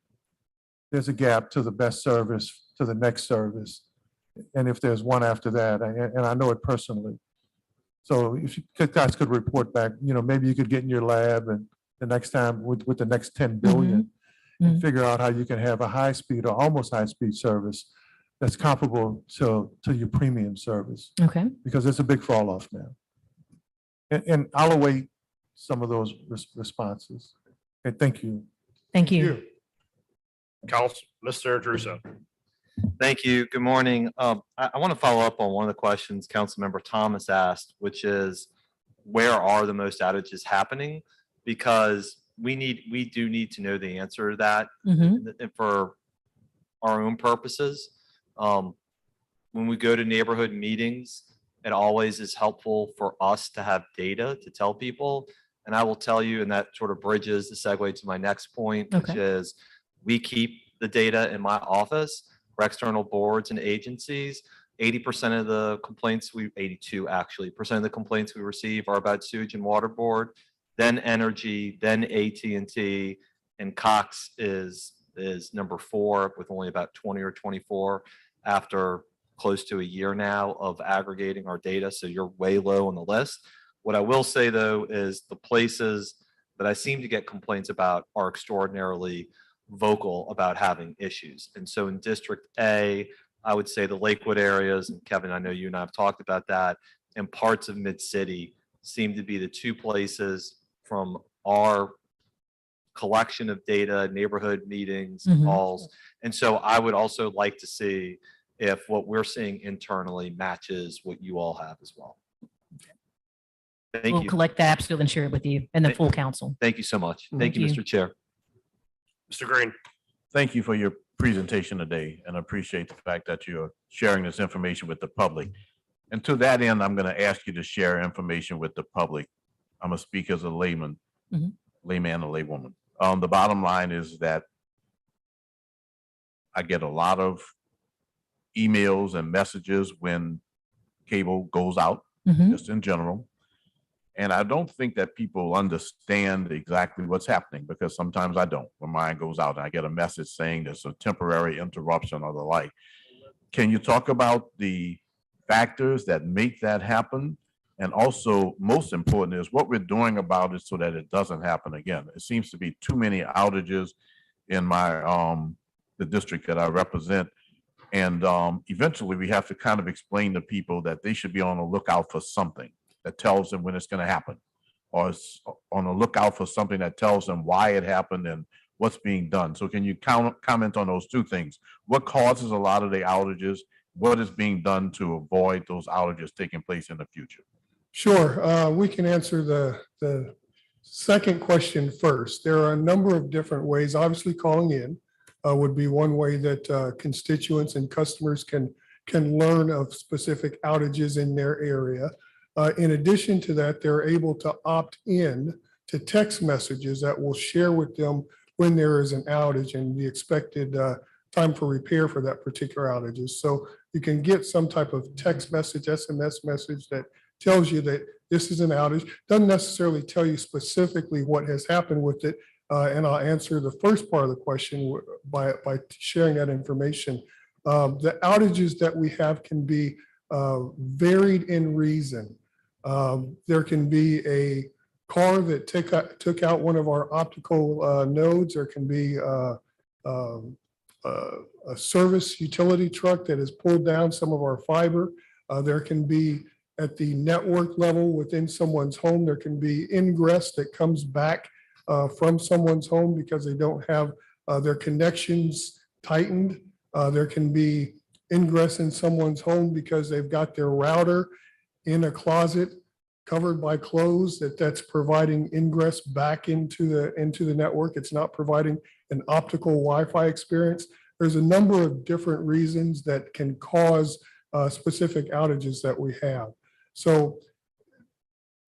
[SPEAKER 7] There's a gap to the best service, to the next service. And if there's one after that, and I know it personally. So if you guys could report back, maybe you could get in your lab and the next time with the next 10 billion and figure out how you can have a high speed or almost high speed service that's comparable to your premium service,
[SPEAKER 6] Okay.
[SPEAKER 7] because there's a big fall off now. And I'll await some of those responses. Okay, thank you.
[SPEAKER 6] Thank you.
[SPEAKER 2] Council, Mr. Druso.
[SPEAKER 9] Thank you. Good morning. I want to follow up on one of the questions Councilmember Thomas asked, which is where are the most outages happening? Because we do need to know the answer to that for our own purposes. When we go to neighborhood meetings, it always is helpful for us to have data to tell people. And I will tell you, and that sort of bridges the segue to my next point, which
[SPEAKER 6] Okay.
[SPEAKER 9] is we keep the data in my office for external boards and agencies. 80% of the complaints 82 actually, percent of the complaints we receive are about sewage and water board, then energy, then AT&T, and Cox is number 4 with only about 20 or 24 after close to a year now of aggregating our data. So you're way low on the list. What I will say though is the places that I seem to get complaints about are extraordinarily vocal about having issues. And so in District A, I would say the Lakewood areas, and Kevin, I know you and I have talked about that, and parts of Mid-City seem to be the 2 places from our collection of data, neighborhood meetings, calls. And so I would also like to see if what we're seeing internally matches what you all have as well. Thank
[SPEAKER 6] We'll
[SPEAKER 9] you.
[SPEAKER 6] collect that absolutely and share it with you and the full council.
[SPEAKER 9] Thank you so much. Thank you,
[SPEAKER 6] Thank you.
[SPEAKER 9] Mr. Chair.
[SPEAKER 2] Mr. Green.
[SPEAKER 10] Thank you for your presentation today, and I appreciate the fact that you're sharing this information with the public. And to that end, I'm going to ask you to share information with the public. I'm going to speak as a layman, layman or laywoman. The bottom line is that I get a lot of emails and messages when cable goes out, just in general. And I don't think that people understand exactly what's happening, because sometimes I don't. When mine goes out, I get a message saying there's a temporary interruption or the like. Can you talk about the factors that make that happen? And also, most important is what we're doing about it so that it doesn't happen again. It seems to be too many outages in my the district that I represent. And eventually we have to kind of explain to people that they should be on the lookout for something that tells them when it's going to happen, or on the lookout for something that tells them why it happened and what's being done. So can you comment on those 2 things? What causes a lot of the outages? What is being done to avoid those outages taking place in the future?
[SPEAKER 8] Sure. We can answer the second question first. There are a number of different ways. Obviously, calling in would be one way that constituents and customers can can learn of specific outages in their area. In addition to that, they're able to opt in to text messages that will share with them when there is an outage and the expected time for repair for that particular outage. So you can get some type of text message, SMS message that tells you that this is an outage. Doesn't necessarily tell you specifically what has happened with it. And I'll answer the first part of the question by sharing that information. The outages that we have can be varied in reason. There can be a car that took out one of our optical nodes. There can be a service utility truck that has pulled down some of our fiber. There can be at the network level within someone's home, there can be ingress that comes back from someone's home because they don't have their connections tightened. There can be ingress in someone's home because they've got their router in a closet covered by clothes that's providing ingress back into the network. It's not providing an optical Wi-Fi experience. There's a number of different reasons that can cause specific outages that we have. So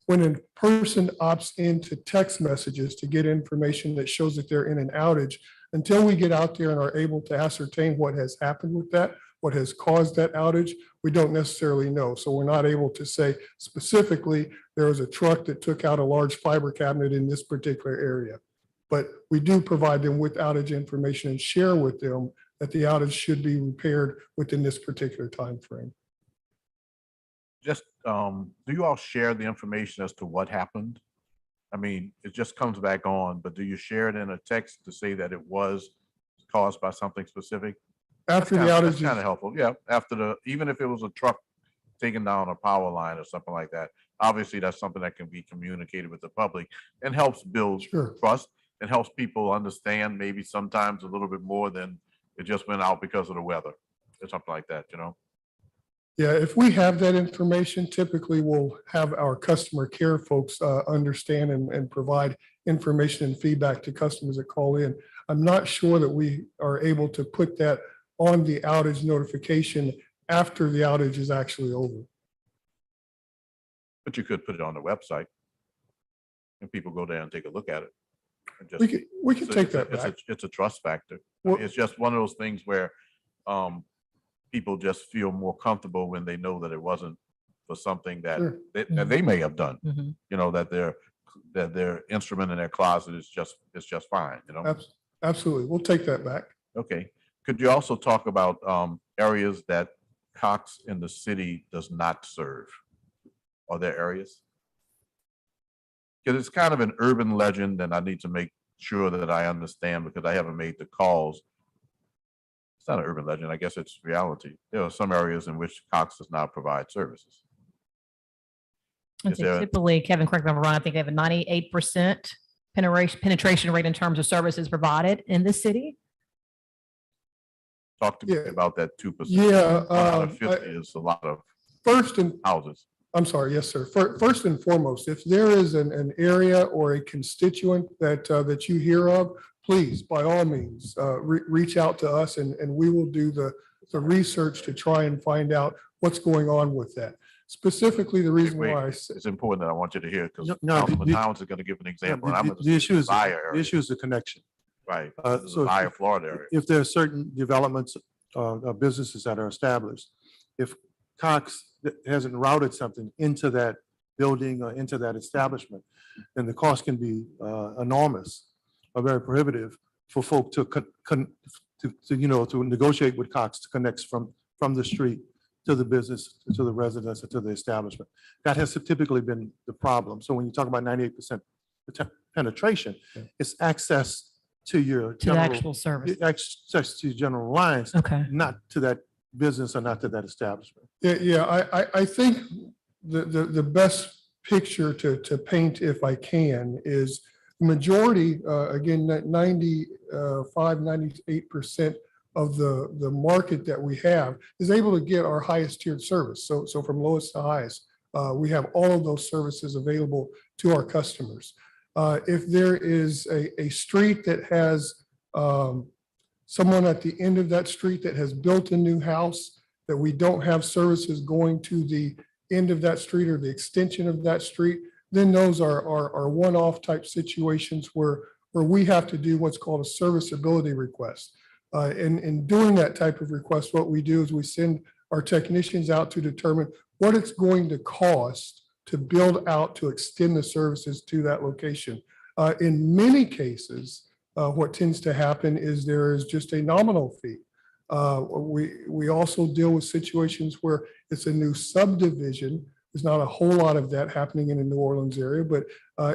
[SPEAKER 8] when a person opts into text messages to get information that shows that they're in an outage, until we get out there and are able to ascertain what has happened with that, what has caused that outage, we don't necessarily know. So we're not able to say specifically there was a truck that took out a large fiber cabinet in this particular area. But we do provide them with outage information and share with them that the outage should be repaired within this particular time frame.
[SPEAKER 10] Just, do you all share the information as to what happened? I mean, it just comes back on, but do you share it in a text to say that it was caused by something specific?
[SPEAKER 8] After the
[SPEAKER 10] That's
[SPEAKER 8] outage,
[SPEAKER 10] kind of helpful. Yeah, even if it was a truck taking down a power line or something like that, obviously that's something that can be communicated with the public and helps build
[SPEAKER 8] Sure.
[SPEAKER 10] trust and helps people understand maybe sometimes a little bit more than it just went out because of the weather or something like that, you know?
[SPEAKER 8] Yeah, if we have that information, typically we'll have our customer care folks understand and provide information and feedback to customers that call in. I'm not sure that we are able to put that on the outage notification after the outage is actually over.
[SPEAKER 10] But you could put it on the website and people go there and take a look at it. And just-
[SPEAKER 8] We can
[SPEAKER 10] it's a-
[SPEAKER 8] take
[SPEAKER 10] it's a-
[SPEAKER 8] that
[SPEAKER 10] it's a-
[SPEAKER 8] back.
[SPEAKER 10] It's a trust factor. I mean,
[SPEAKER 8] Well-
[SPEAKER 10] it's just one of those things where people just feel more comfortable when they know that it wasn't for something that
[SPEAKER 8] Sure.
[SPEAKER 10] that they may have done.
[SPEAKER 6] Mhm.
[SPEAKER 10] You know, that their instrument in their closet is just fine, you know?
[SPEAKER 8] Absolutely. We'll take that back.
[SPEAKER 10] Okay. Could you also talk about areas that Cox in the city does not serve? Are there areas? Because it's kind of an urban legend, and I need to make sure that I understand because I haven't made the calls. It's not an urban legend. I guess it's reality. There are some areas in which Cox does not provide services.
[SPEAKER 6] I'd
[SPEAKER 10] Is
[SPEAKER 6] say
[SPEAKER 10] there-
[SPEAKER 6] typically, Kevin, correct me if I'm wrong, I think they have a 98% penetration rate in terms of services provided in the city.
[SPEAKER 10] Talk to me
[SPEAKER 8] Yeah.
[SPEAKER 10] about that 2%.
[SPEAKER 8] Yeah,
[SPEAKER 10] 150 is a lot of
[SPEAKER 8] First and
[SPEAKER 10] houses.
[SPEAKER 8] I'm sorry, yes, sir. First and foremost, if there is an area or a constituent that you hear of, please, by all means, reach out to us and we will do the research to try and find out what's going on with that. Specifically, the reason
[SPEAKER 10] Wait,
[SPEAKER 8] why
[SPEAKER 10] it's important that I want you to hear because
[SPEAKER 7] No,
[SPEAKER 10] Councilman
[SPEAKER 7] the-
[SPEAKER 10] Towns is going to give an example. and I'm gonna
[SPEAKER 7] The
[SPEAKER 10] say
[SPEAKER 7] issue is,
[SPEAKER 10] Desire
[SPEAKER 7] the
[SPEAKER 10] area,
[SPEAKER 7] issue is the connection.
[SPEAKER 10] right?
[SPEAKER 7] Uh,
[SPEAKER 10] This is
[SPEAKER 7] so if-
[SPEAKER 10] Desire, Florida area.
[SPEAKER 7] If there are certain developments of businesses that are established, if Cox hasn't routed something into that building or into that establishment, then the cost can be enormous or very prohibitive for folk to to negotiate with Cox to connect from the street to the business, to the residence, or to the establishment. That has typically been the problem. So when you talk about 98% penetration, it's access to your
[SPEAKER 6] To the
[SPEAKER 7] general,
[SPEAKER 6] actual service.
[SPEAKER 7] access to general lines,
[SPEAKER 6] Okay.
[SPEAKER 7] not to that business or not to that establishment.
[SPEAKER 8] Yeah, I think the best picture to paint, if I can, is majority, again, 98% of the market that we have is able to get our highest tiered service. So from lowest to highest, we have all of those services available to our customers. If there is a street that has someone at the end of that street that has built a new house that we don't have services going to the end of that street or the extension of that street, then those are one-off type situations where we have to do what's called a serviceability request. In doing that type of request, what we do is we send our technicians out to determine what it's going to cost to build out to extend the services to that location. In many cases, what tends to happen is there is just a nominal fee. We also deal with situations where it's a new subdivision. There's not a whole lot of that happening in the New Orleans area, but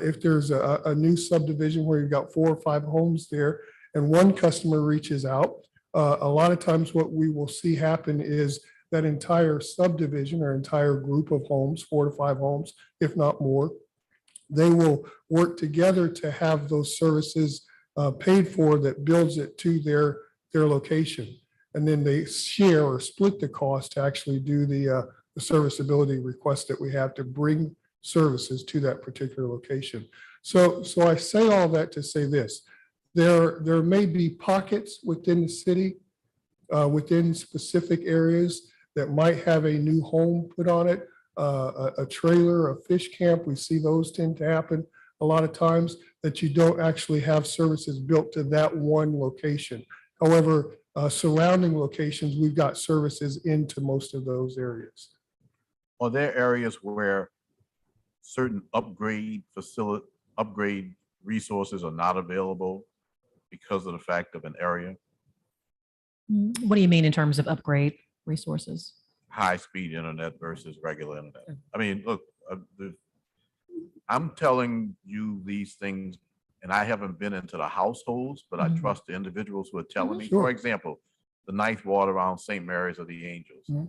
[SPEAKER 8] if there's a new subdivision where you've got 4 or 5 homes there and one customer reaches out, a lot of times what we will see happen is that entire subdivision or entire group of homes, 4 to 5 homes, if not more, they will work together to have those services paid for that builds it to their location. And then they share or split the cost to actually do the serviceability request that we have to bring services to that particular location. So I say all that to say this. There may be pockets within the city, within specific areas that might have a new home put on it, a trailer, a fish camp. We see those tend to happen a lot of times, that you don't actually have services built to that one location. However, surrounding locations, we've got services into most of those areas.
[SPEAKER 10] Are there areas where certain upgrade resources are not available because of the fact of an area?
[SPEAKER 6] What do you mean in terms of upgrade resources?
[SPEAKER 10] High-speed internet versus regular internet. I mean, look, I'm telling you these things, and I haven't been into the households, but I trust the individuals who are telling me.
[SPEAKER 8] Sure.
[SPEAKER 10] For example, the ninth ward around St. Mary's of the Angels.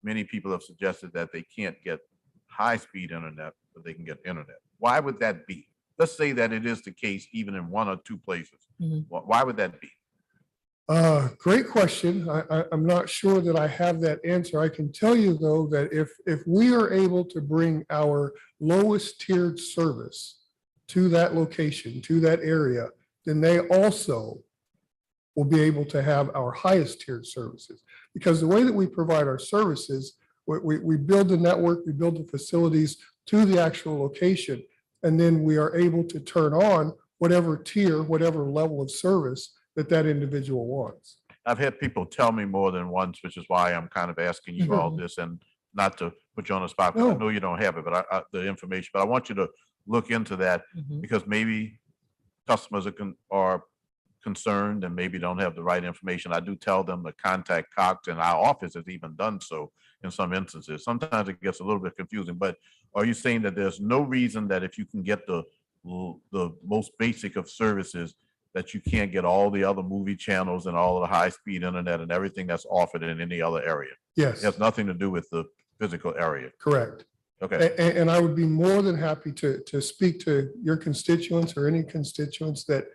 [SPEAKER 10] Many people have suggested that they can't get high-speed internet, but they can get internet. Why would that be? Let's say that it is the case even in 1 or 2 places. Why would that be?
[SPEAKER 8] Great question. I'm not sure that I have that answer. I can tell you though that if we are able to bring our lowest tiered service to that location, to that area, then they also will be able to have our highest tiered services. Because the way that we provide our services, we build the network, we build the facilities to the actual location, and then we are able to turn on whatever tier, whatever level of service that individual wants.
[SPEAKER 10] I've had people tell me more than once, which is why I'm kind of asking you all this, and not to put you on the spot, because I know you don't have it, but the information, but I want you to look into that because maybe customers are concerned and maybe don't have the right information. I do tell them to contact Cox, and our office has even done so in some instances. Sometimes it gets a little bit confusing, but are you saying that there's no reason that if you can get the most basic of services, that you can't get all the other movie channels and all of the high-speed internet and everything that's offered in any other area?
[SPEAKER 8] Yes.
[SPEAKER 10] It has nothing to do with the physical area.
[SPEAKER 8] Correct.
[SPEAKER 10] Okay.
[SPEAKER 8] And I would be more than happy to speak to your constituents or any constituents that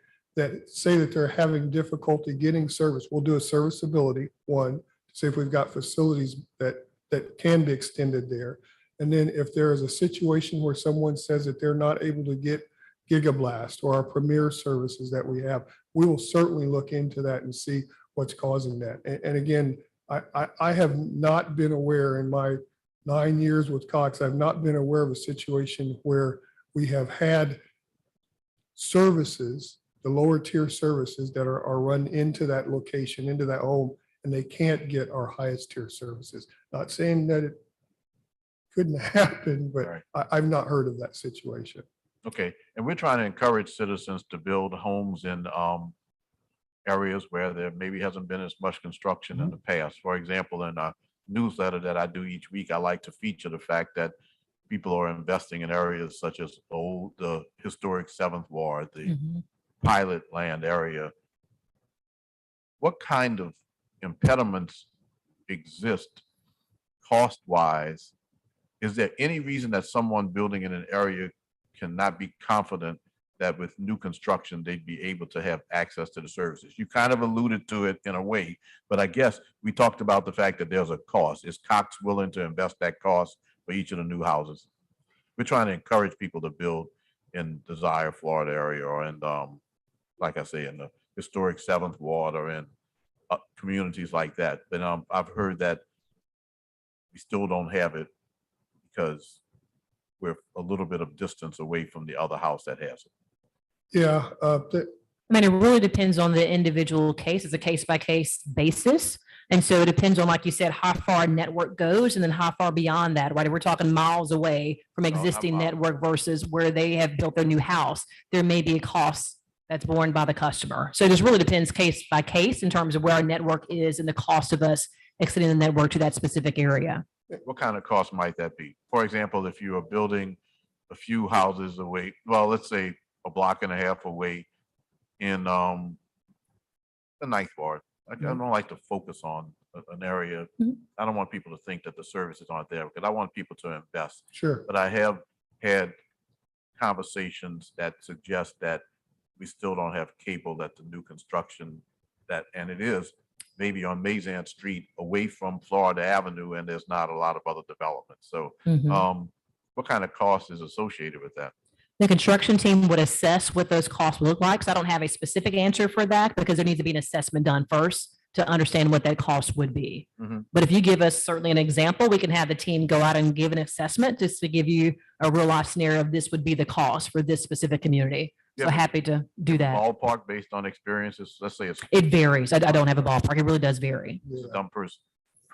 [SPEAKER 8] say that they're having difficulty getting service. We'll do a serviceability one, to see if we've got facilities that can be extended there. And then if there is a situation where someone says that they're not able to get Gigablast or our premier services that we have, we will certainly look into that and see what's causing that. And again, I have not been aware in my 9 years with Cox, I've not been aware of a situation where we have had services, the lower tier services that are run into that location, into that home, and they can't get our highest tier services. Not saying that it couldn't happen, but I've not heard of that situation.
[SPEAKER 10] Okay, and we're trying to encourage citizens to build homes in areas where there maybe hasn't been as much construction in the past. For example, in a newsletter that I do each week, I like to feature the fact that people are investing in areas such as the historic 7th Ward, the pilot land area. What kind of impediments exist cost-wise? Is there any reason that someone building in an area cannot be confident that with new construction, they'd be able to have access to the services? You kind of alluded to it in a way, but I guess we talked about the fact that there's a cost. Is Cox willing to invest that cost for each of the new houses? We're trying to encourage people to build in Desire, Florida area, or in, like I say, in the historic 7th Ward, or in communities like that. But I've heard that we still don't have it because we're a little bit of distance away from the other house that has it.
[SPEAKER 8] Yeah,
[SPEAKER 6] I mean, it really depends on the individual case. It's a case by case basis. And so it depends on, like you said, how far a network goes and then how far beyond that, right? If we're talking miles away from existing
[SPEAKER 10] miles.
[SPEAKER 6] network versus where they have built their new house, there may be a cost that's borne by the customer. So it just really depends case by case in terms of where our network is and the cost of us extending the network to that specific area.
[SPEAKER 10] What kind of cost might that be? For example, if you are building a few houses away, well, let's say a block and a half away in the ninth ward. I don't like to focus on an area.
[SPEAKER 6] Mhm.
[SPEAKER 10] I don't want people to think that the services aren't there because I want people to invest.
[SPEAKER 8] sure.
[SPEAKER 10] But I have had conversations that suggest that we still don't have cable at the new construction and it is maybe on Mazan Street away from Florida Avenue and there's not a lot of other development. So
[SPEAKER 6] Mhm.
[SPEAKER 10] what kind of cost is associated with that?
[SPEAKER 6] The construction team would assess what those costs look like. So I don't have a specific answer for that because there needs to be an assessment done first to understand what that cost would be.
[SPEAKER 10] Mhm.
[SPEAKER 6] But if you give us certainly an example, we can have the team go out and give an assessment just to give you a real life scenario of this would be the cost for this specific community. So
[SPEAKER 10] Yeah, but
[SPEAKER 6] happy to do that.
[SPEAKER 10] Ballpark based on experiences, let's say it's
[SPEAKER 6] It varies. I don't have a ballpark. It really does vary.
[SPEAKER 8] Yeah.
[SPEAKER 10] dumb per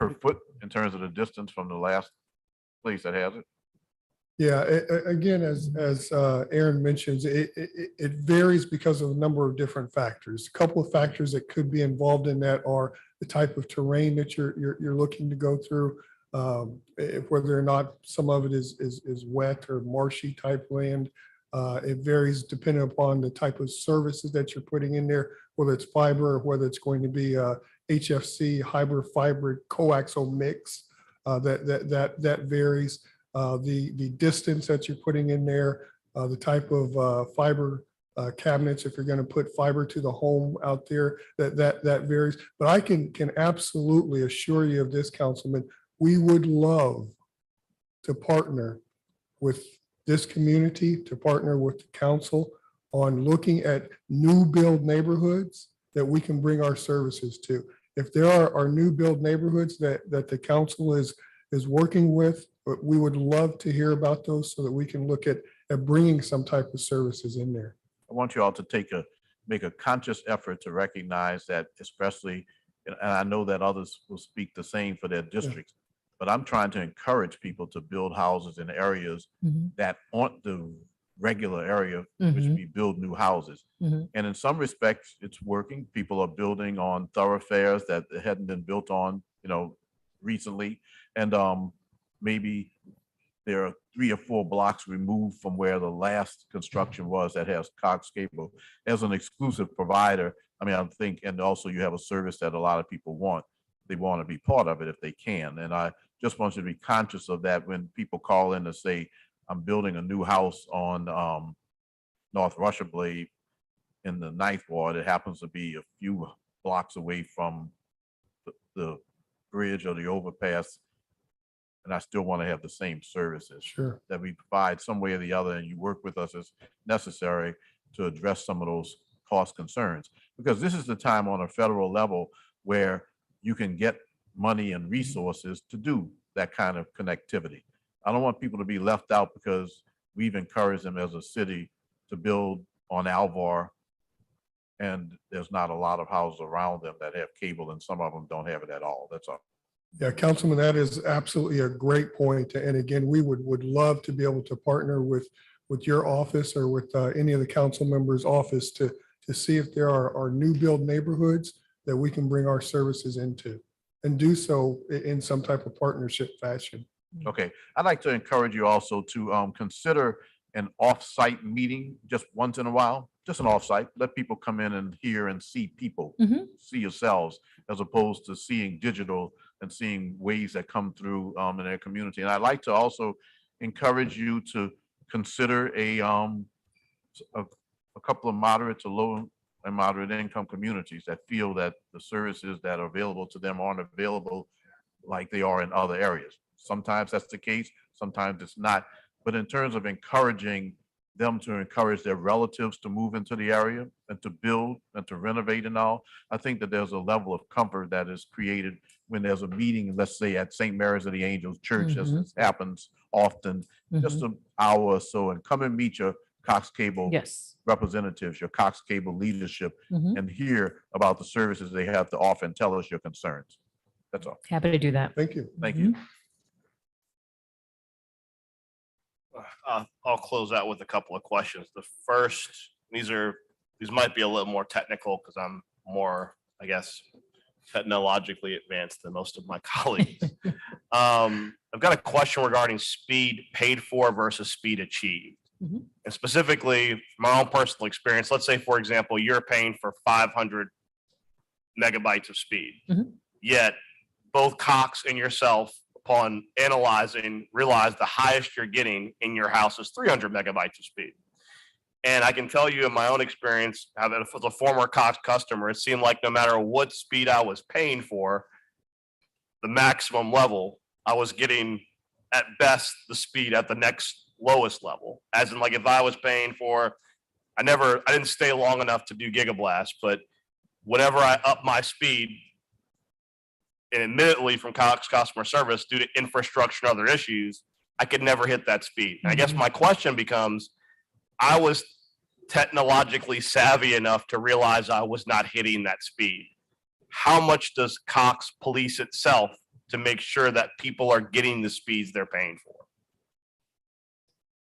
[SPEAKER 10] foot in terms of the distance from the last place that has it.
[SPEAKER 8] Yeah, again, as Aaron mentions, it varies because of a number of different factors. A couple of factors that could be involved in that are the type of terrain that you're looking to go through, whether or not some of it is wet or marshy type land. It varies depending upon the type of services that you're putting in there, whether it's fiber or whether it's going to be HFC, hybrid fiber, coaxial mix. That varies. The distance that you're putting in there, the type of fiber cabinets, if you're going to put fiber to the home out there, that varies. But I can absolutely assure you of this, Councilman, we would love to partner with this community, to partner with the council on looking at new build neighborhoods that we can bring our services to. If there are new build neighborhoods that the council is working with, but we would love to hear about those so that we can look at bringing some type of services in there.
[SPEAKER 10] I want you all to make a conscious effort to recognize that, especially, and I know that others will speak the same for their districts, but I'm trying to encourage people to build houses in areas
[SPEAKER 6] Mhm.
[SPEAKER 10] that aren't the regular area which
[SPEAKER 6] Mhm.
[SPEAKER 10] we build new houses.
[SPEAKER 6] Mhm.
[SPEAKER 10] And in some respects, it's working. People are building on thoroughfares that hadn't been built on, recently. And maybe there are 3 or 4 blocks removed from where the last construction was that has Cox Cable as an exclusive provider. I mean, I think, and also you have a service that a lot of people want. They want to be part of it if they can. And I just want you to be conscious of that when people call in to say, I'm building a new house on North Russia Blade in the ninth ward. It happens to be a few blocks away from the bridge or the overpass. And I still want to have the same services
[SPEAKER 8] Sure.
[SPEAKER 10] that we provide some way or the other, and you work with us as necessary to address some of those cost concerns. Because this is the time on a federal level where you can get money and resources to do that kind of connectivity. I don't want people to be left out because we've encouraged them as a city to build on Alvar, and there's not a lot of houses around them that have cable, and some of them don't have it at all. That's all.
[SPEAKER 8] Yeah, Councilman, that is absolutely a great point. And again, we would love to be able to partner with your office or with any of the council members' office to see if there are new build neighborhoods that we can bring our services into and do so in some type of partnership fashion.
[SPEAKER 10] Okay, I'd like to encourage you also to consider an off-site meeting just once in a while, just an off-site. Let people come in and hear and see people,
[SPEAKER 6] Mhm.
[SPEAKER 10] see yourselves, as opposed to seeing digital and seeing waves that come through in their community. And I'd like to also encourage you to consider a couple of moderate to low and moderate income communities that feel that the services that are available to them aren't available like they are in other areas. Sometimes that's the case, sometimes it's not. But in terms of encouraging them to encourage their relatives to move into the area and to build and to renovate and all. I think that there's a level of comfort that is created when there's a meeting, let's say at St. Mary's of the Angels Church, as this happens often, just an hour or so, and come and meet your Cox Cable
[SPEAKER 6] Yes.
[SPEAKER 10] representatives, your Cox Cable leadership,
[SPEAKER 6] Mhm.
[SPEAKER 10] and hear about the services they have to offer and tell us your concerns. That's all.
[SPEAKER 6] Happy to do that.
[SPEAKER 8] Thank you.
[SPEAKER 10] Thank you.
[SPEAKER 2] I'll close out with a couple of questions. The first, these might be a little more technical because I'm more, I guess, technologically advanced than most of my colleagues. I've got a question regarding speed paid for versus speed achieved.
[SPEAKER 6] Mhm.
[SPEAKER 2] And specifically, my own personal experience, let's say, for example, you're paying for 500 megabytes of speed.
[SPEAKER 6] Mhm.
[SPEAKER 2] Yet both Cox and yourself, upon analyzing, realize the highest you're getting in your house is 300 megabytes of speed. And I can tell you in my own experience, as a former Cox customer, it seemed like no matter what speed I was paying for, the maximum level, I was getting at best the speed at the next lowest level. As in, like, if I was paying for, I didn't stay long enough to do Gigablast, but whenever I up my speed, and admittedly from Cox customer service due to infrastructure and other issues, I could never hit that speed. I guess my question becomes, I was technologically savvy enough to realize I was not hitting that speed. How much does Cox police itself to make sure that people are getting the speeds they're paying for?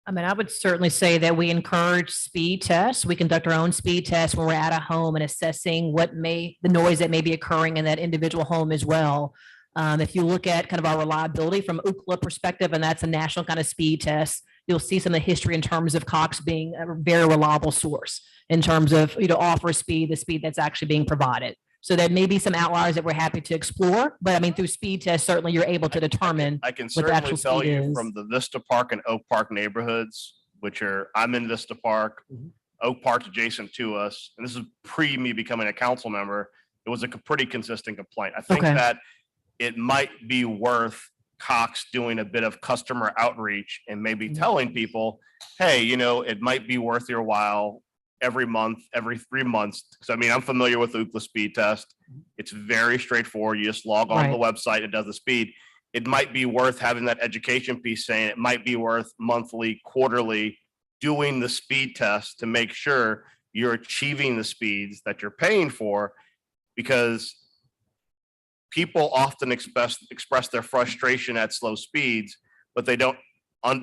[SPEAKER 6] I mean, I would certainly say that we encourage speed tests. We conduct our own speed tests when we're at a home and assessing the noise that may be occurring in that individual home as well. If you look at kind of our reliability from Ookla perspective, and that's a national kind of speed test, you'll see some of the history in terms of Cox being a very reliable source in terms of, offer speed, the speed that's actually being provided. So there may be some outliers that we're happy to explore, but I mean, through speed tests, certainly you're able to determine.
[SPEAKER 2] I can
[SPEAKER 6] what the
[SPEAKER 2] certainly
[SPEAKER 6] actual
[SPEAKER 2] tell
[SPEAKER 6] speed
[SPEAKER 2] you
[SPEAKER 6] is.
[SPEAKER 2] from the Vista Park and Oak Park neighborhoods, I'm in Vista Park, Oak Park's adjacent to us, and this is pre me becoming a council member. It was a pretty consistent complaint. I think
[SPEAKER 6] Okay.
[SPEAKER 2] that it might be worth Cox doing a bit of customer outreach and maybe telling people, hey, it might be worth your while every month, every 3 months. Because I mean, I'm familiar with the Ookla speed test. It's very straightforward. You just log on to the website, it does the speed. It might be worth having that education piece saying it might be worth monthly, quarterly doing the speed test to make sure you're achieving the speeds that you're paying for, because people often express their frustration at slow speeds, but they don't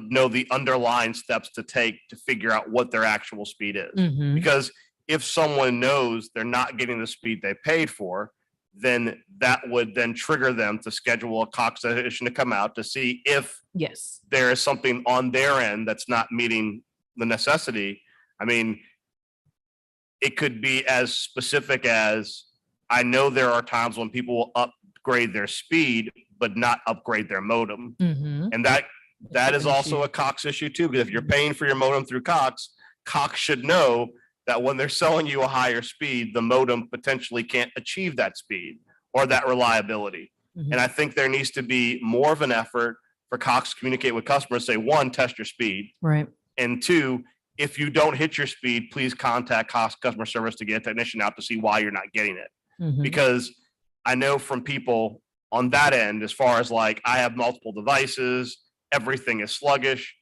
[SPEAKER 2] know the underlying steps to take to figure out what their actual speed is.
[SPEAKER 6] Mhm.
[SPEAKER 2] Because if someone knows they're not getting the speed they paid for, then that would then trigger them to schedule a Cox technician to come out to see if
[SPEAKER 6] Yes.
[SPEAKER 2] there is something on their end that's not meeting the necessity. I mean, it could be as specific as, I know there are times when people will upgrade their speed, but not upgrade their modem.
[SPEAKER 6] Mhm.
[SPEAKER 2] And that is
[SPEAKER 6] an
[SPEAKER 2] also
[SPEAKER 6] issue.
[SPEAKER 2] a Cox issue too, because if you're paying for your modem through Cox, Cox should know that when they're selling you a higher speed, the modem potentially can't achieve that speed or that reliability.
[SPEAKER 6] Mhm.
[SPEAKER 2] And I think there needs to be more of an effort for Cox to communicate with customers, say, one, test your speed.
[SPEAKER 6] Right.
[SPEAKER 2] And two, if you don't hit your speed, please contact Cox customer service to get a technician out to see why you're not getting it.
[SPEAKER 6] Mhm.
[SPEAKER 2] Because I know from people on that end, as far as like, I have multiple devices, everything is sluggish.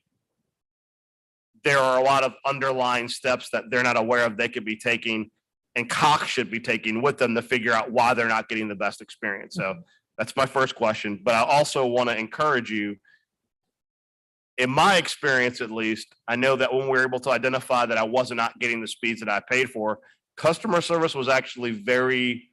[SPEAKER 2] There are a lot of underlying steps that they're not aware of they could be taking, and Cox should be taking with them to figure out why they're not getting the best experience. So that's my first question. But I also want to encourage you, in my experience at least, I know that when we were able to identify that I was not getting the speeds that I paid for, customer service was actually very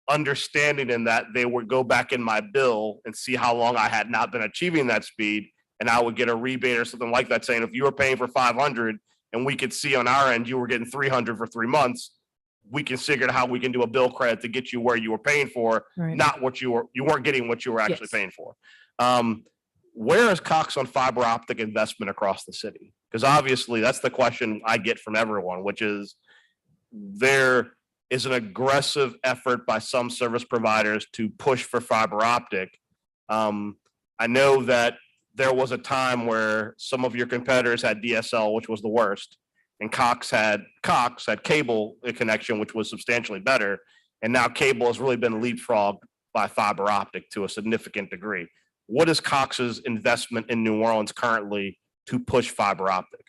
[SPEAKER 2] understanding in that they would go back in my bill and see how long I had not been achieving that speed. And I would get a rebate or something like that saying, if you were paying for 500 and we could see on our end you were getting 300 for 3 months, we can figure out how we can do a bill credit to get you where you were paying for,
[SPEAKER 6] Right.
[SPEAKER 2] not what you weren't getting what you were actually
[SPEAKER 6] Yes.
[SPEAKER 2] paying for. Where is Cox on fiber optic investment across the city? Because obviously that's the question I get from everyone, which is, there is an aggressive effort by some service providers to push for fiber optic. I know that there was a time where some of your competitors had DSL, which was the worst, and Cox had cable connection, which was substantially better. And now cable has really been leapfrogged by fiber optic to a significant degree. What is Cox's investment in New Orleans currently to push fiber optic?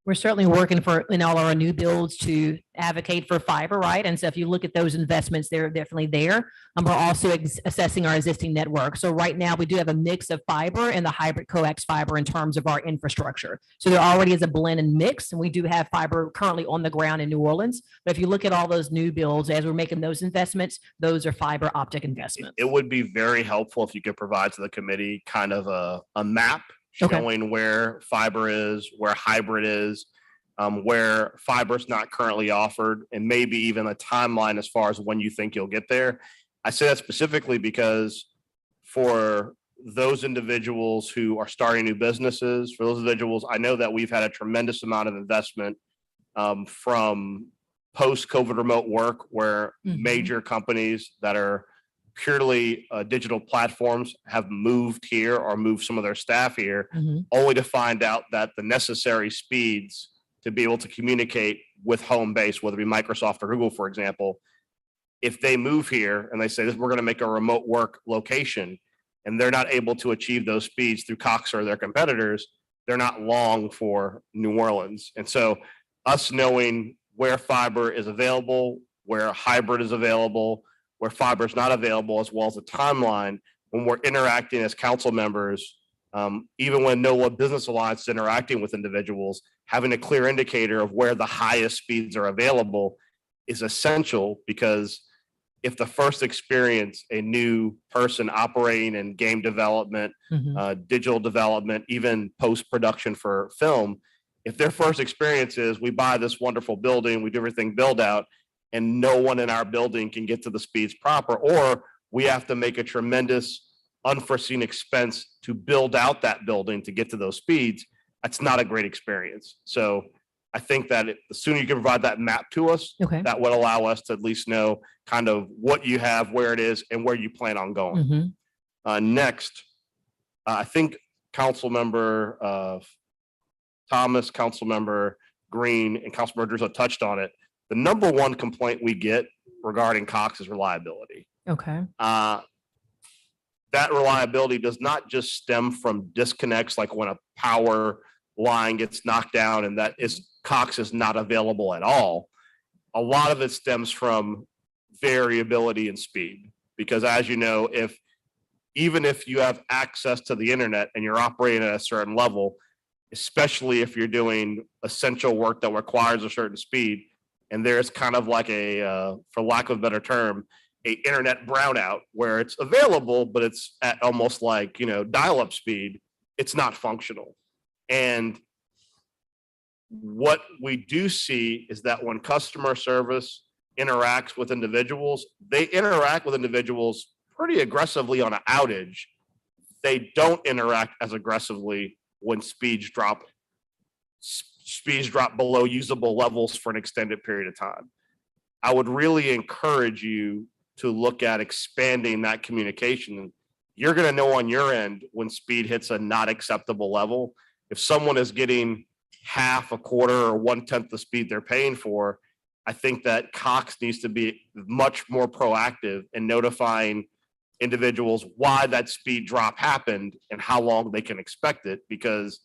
[SPEAKER 6] We're certainly working in all our new builds to advocate for fiber, right? And so if you look at those investments, they're definitely there. We're also assessing our existing network. So right now we do have a mix of fiber and the hybrid coax fiber in terms of our infrastructure. So there already is a blend and mix, and we do have fiber currently on the ground in New Orleans. But if you look at all those new builds, as we're making those investments, those are fiber optic investments.
[SPEAKER 2] It would be very helpful if you could provide to the committee kind of a map
[SPEAKER 6] Okay.
[SPEAKER 2] showing where fiber is, where hybrid is, where fiber is not currently offered, and maybe even a timeline as far as when you think you'll get there. I say that specifically because for those individuals who are starting new businesses, for those individuals, I know that we've had a tremendous amount of investment from post-COVID remote work, where major companies that are purely digital platforms have moved here or moved some of their staff here, only to find out that the necessary speeds to be able to communicate with home base, whether it be Microsoft or Google, for example, if they move here and they say, we're going to make a remote work location, and they're not able to achieve those speeds through Cox or their competitors, they're not long for New Orleans. And so us knowing where fiber is available, where hybrid is available, where fiber is not available, as well as the timeline when we're interacting as council members, even when NOLA Business Alliance is interacting with individuals, having a clear indicator of where the highest speeds are available is essential, because if the first experience a new person operating in game development, digital development, even post-production for film, if their first experience is we buy this wonderful building, we do everything build out, and no one in our building can get to the speeds proper, or we have to make a tremendous unforeseen expense to build out that building to get to those speeds, that's not a great experience. So I think that the sooner you can provide that map to us,
[SPEAKER 6] Okay.
[SPEAKER 2] that would allow us to at least know kind of what you have, where it is, and where you plan on going. Next, I think Councilmember Thomas, Councilmember Green, and Councilmember Druso touched on it. The number one complaint we get regarding Cox is reliability.
[SPEAKER 6] Okay.
[SPEAKER 2] That reliability does not just stem from disconnects, like when a power line gets knocked down and Cox is not available at all. A lot of it stems from variability in speed, because as you know, even if you have access to the internet and you're operating at a certain level, especially if you're doing essential work that requires a certain speed, and there's kind of like for lack of a better term, a internet brownout where it's available, but it's at almost like, dial-up speed, it's not functional. And what we do see is that when customer service interacts with individuals, they interact with individuals pretty aggressively on an outage. They don't interact as aggressively when speeds drop below usable levels for an extended period of time. I would really encourage you to look at expanding that communication. You're going to know on your end when speed hits a not acceptable level. If someone is getting half, a quarter, or 1/10 the speed they're paying for, I think that Cox needs to be much more proactive in notifying individuals why that speed drop happened and how long they can expect it, because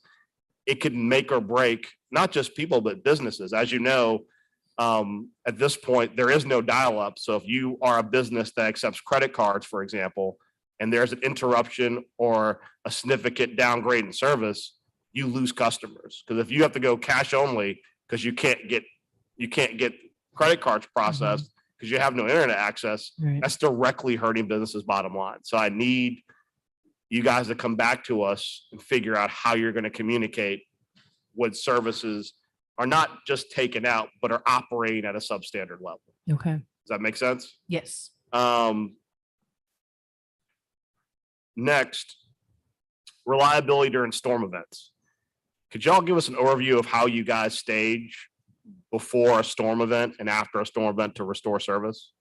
[SPEAKER 2] it can make or break not just people, but businesses. As you know, at this point, there is no dial-up. So if you are a business that accepts credit cards, for example, and there's an interruption or a significant downgrade in service, you lose customers. Because if you have to go cash only because you can't get credit cards processed because you have no internet access, that's directly hurting businesses' bottom line. So I need you guys to come back to us and figure out how you're going to communicate when services are not just taken out, but are operating at a substandard level.
[SPEAKER 6] Okay.
[SPEAKER 2] Does that make sense?
[SPEAKER 6] Yes.
[SPEAKER 2] Next, reliability during storm events. Could y'all give us an overview of how you guys stage before a storm event and after a storm event to restore service?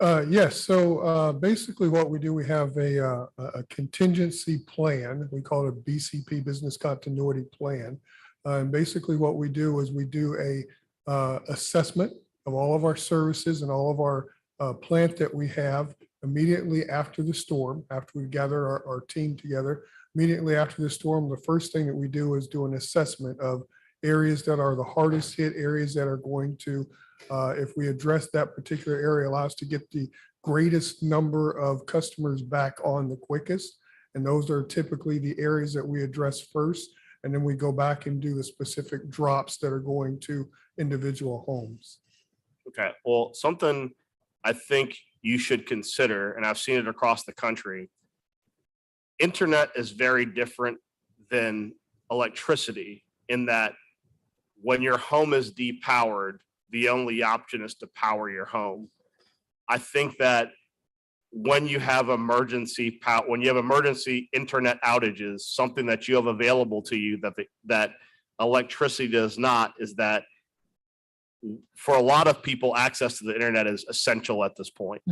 [SPEAKER 8] Yes, so basically what we do, we have a contingency plan. We call it a BCP, Business Continuity Plan. And basically what we do is we do a assessment of all of our services and all of our plant that we have immediately after the storm, after we gather our team together. Immediately after the storm, the first thing that we do is do an assessment of areas that are the hardest hit, areas that are going to if we address that particular area, allow us to get the greatest number of customers back on the quickest. And those are typically the areas that we address first. And then we go back and do the specific drops that are going to individual homes.
[SPEAKER 2] Okay, well, something I think you should consider, and I've seen it across the country, internet is very different than electricity in that when your home is depowered, the only option is to power your home. I think that when you have emergency internet outages, something that you have available to you that electricity does not, is that for a lot of people, access to the internet is essential at this point.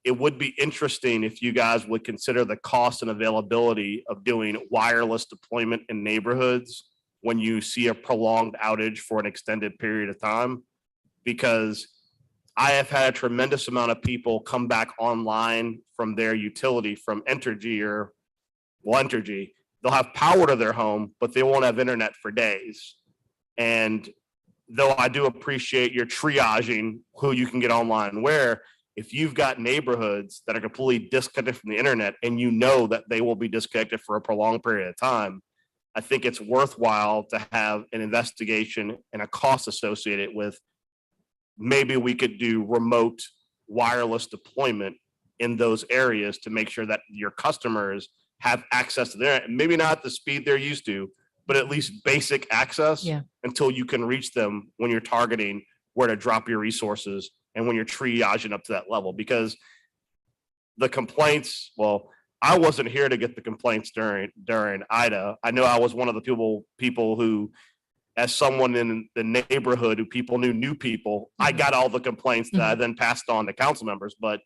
[SPEAKER 2] It would be interesting if you guys would consider the cost and availability of doing wireless deployment in neighborhoods when you see a prolonged outage for an extended period of time, because I have had a tremendous amount of people come back online from their utility, from Entergy or Entergy. They'll have power to their home, but they won't have internet for days. And though I do appreciate your triaging who you can get online where, if you've got neighborhoods that are completely disconnected from the internet and you know that they will be disconnected for a prolonged period of time, I think it's worthwhile to have an investigation and a cost associated with maybe we could do remote wireless deployment in those areas to make sure that your customers have access to the internet, maybe not the speed they're used to, but at least basic access until you can reach them when you're targeting where to drop your resources and when you're triaging up to that level. Because the complaints, well, I wasn't here to get the complaints during Ida. I know I was one of the people who, as someone in the neighborhood who people knew people, I got all the complaints that I then passed on to council members. But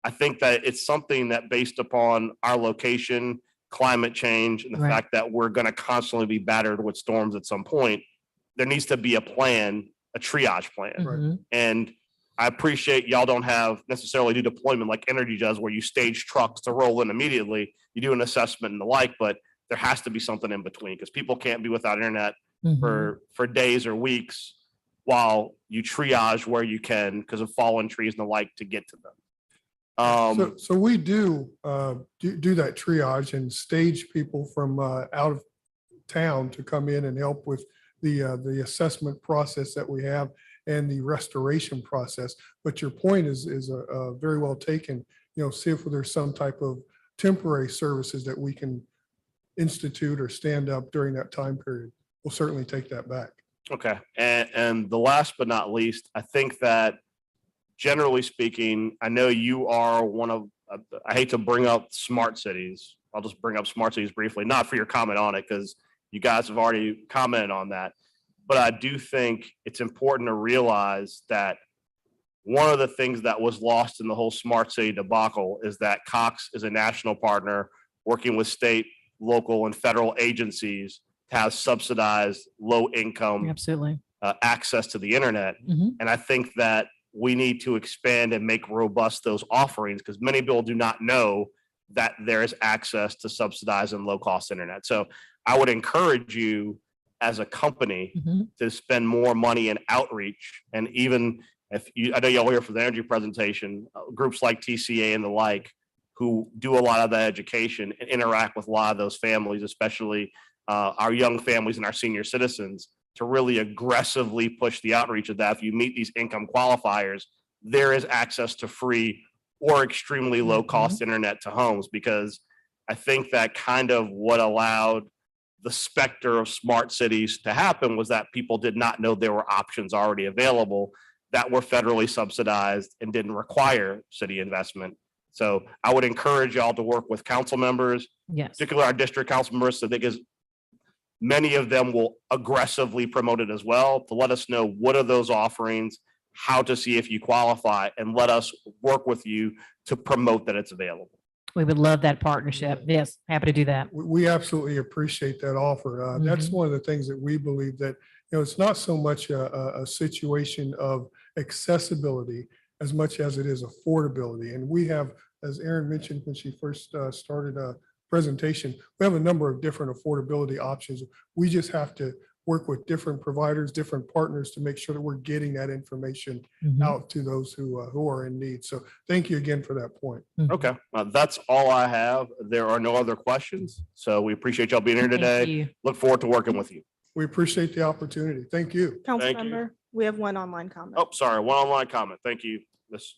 [SPEAKER 2] I think that it's something that, based upon our location, climate change, and the fact that we're going to constantly be battered with storms at some point, there needs to be a plan, a triage plan. And I appreciate y'all don't have necessarily do deployment like Energy does, where you stage trucks to roll in immediately. You do an assessment and the like, but there has to be something in between, because people can't be without internet for days or weeks while you triage where you can because of fallen trees and the like to get to them.
[SPEAKER 8] So we do that triage and stage people from out of town to come in and help with the assessment process that we have and the restoration process. But your point is very well taken. See if there's some type of temporary services that we can institute or stand up during that time period. We'll certainly take that back.
[SPEAKER 2] Okay. And the last but not least, I think that generally speaking, I know you are one of, I hate to bring up smart cities. I'll just bring up smart cities briefly, not for your comment on it, because you guys have already commented on that. But I do think it's important to realize that one of the things that was lost in the whole smart city debacle is that Cox is a national partner working with state, local, and federal agencies to have subsidized low income access to the internet. And I think that we need to expand and make robust those offerings, because many people do not know that there is access to subsidized and low cost internet. So I would encourage you as a company to spend more money in outreach. And even if I know y'all here for the energy presentation, groups like TCA and the like, who do a lot of that education and interact with a lot of those families, especially our young families and our senior citizens, to really aggressively push the outreach of that. If you meet these income qualifiers, there is access to free or extremely low cost internet to homes, because I think that kind of what allowed the specter of smart cities to happen was that people did not know there were options already available that were federally subsidized and didn't require city investment. So I would encourage y'all to work with council members, particularly our district council members, so because many of them will aggressively promote it as well, to let us know what are those offerings, how to see if you qualify and let us work with you to promote that it's available.
[SPEAKER 6] We would love that partnership. Yes, happy to do that.
[SPEAKER 8] We absolutely appreciate that offer. That's one of the things that we believe that, it's not so much a situation of accessibility as much as it is affordability. And we have, as Erin mentioned when she first started a presentation, we have a number of different affordability options. We just have to work with different providers, different partners to make sure that we're getting that information out to those who are in need. So thank you again for that point.
[SPEAKER 2] Okay, that's all I have. There are no other questions. So we appreciate y'all being here
[SPEAKER 6] Thank
[SPEAKER 2] today.
[SPEAKER 6] you.
[SPEAKER 2] Look forward to working with you.
[SPEAKER 8] We appreciate the opportunity. Thank you.
[SPEAKER 1] Council
[SPEAKER 2] Thank you.
[SPEAKER 1] member, we have one online comment.
[SPEAKER 2] Oh, sorry, one online comment. Thank you, Ms.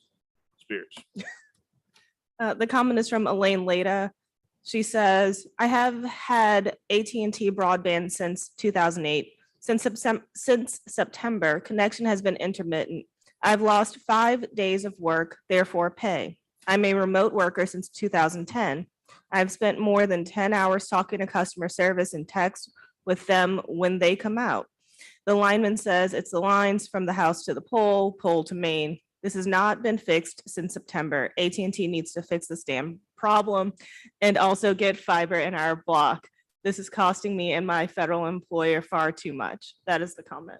[SPEAKER 2] Spears.
[SPEAKER 1] The comment is from Elaine Leda. She says, I have had AT&T broadband since 2008. Since September, connection has been intermittent. I've lost 5 days of work, therefore pay. I'm a remote worker since 2010. I've spent more than 10 hours talking to customer service and text with them when they come out. The lineman says it's the lines from the house to the pole to main. This has not been fixed since September. AT&T needs to fix this damn problem and also get fiber in our block. This is costing me and my federal employer far too much. That is the comment.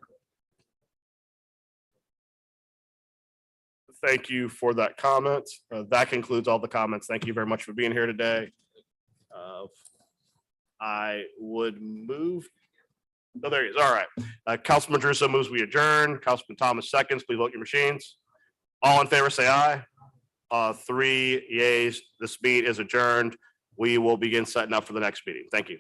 [SPEAKER 2] Thank you for that comment. That concludes all the comments. Thank you very much for being here today. I would move. Oh, there he is. All right. Councilman Druso moves we adjourn. Councilman Thomas seconds. Please vote your machines. All in favor, say aye. 3 yeas. This meeting is adjourned. We will begin setting up for the next meeting. Thank you.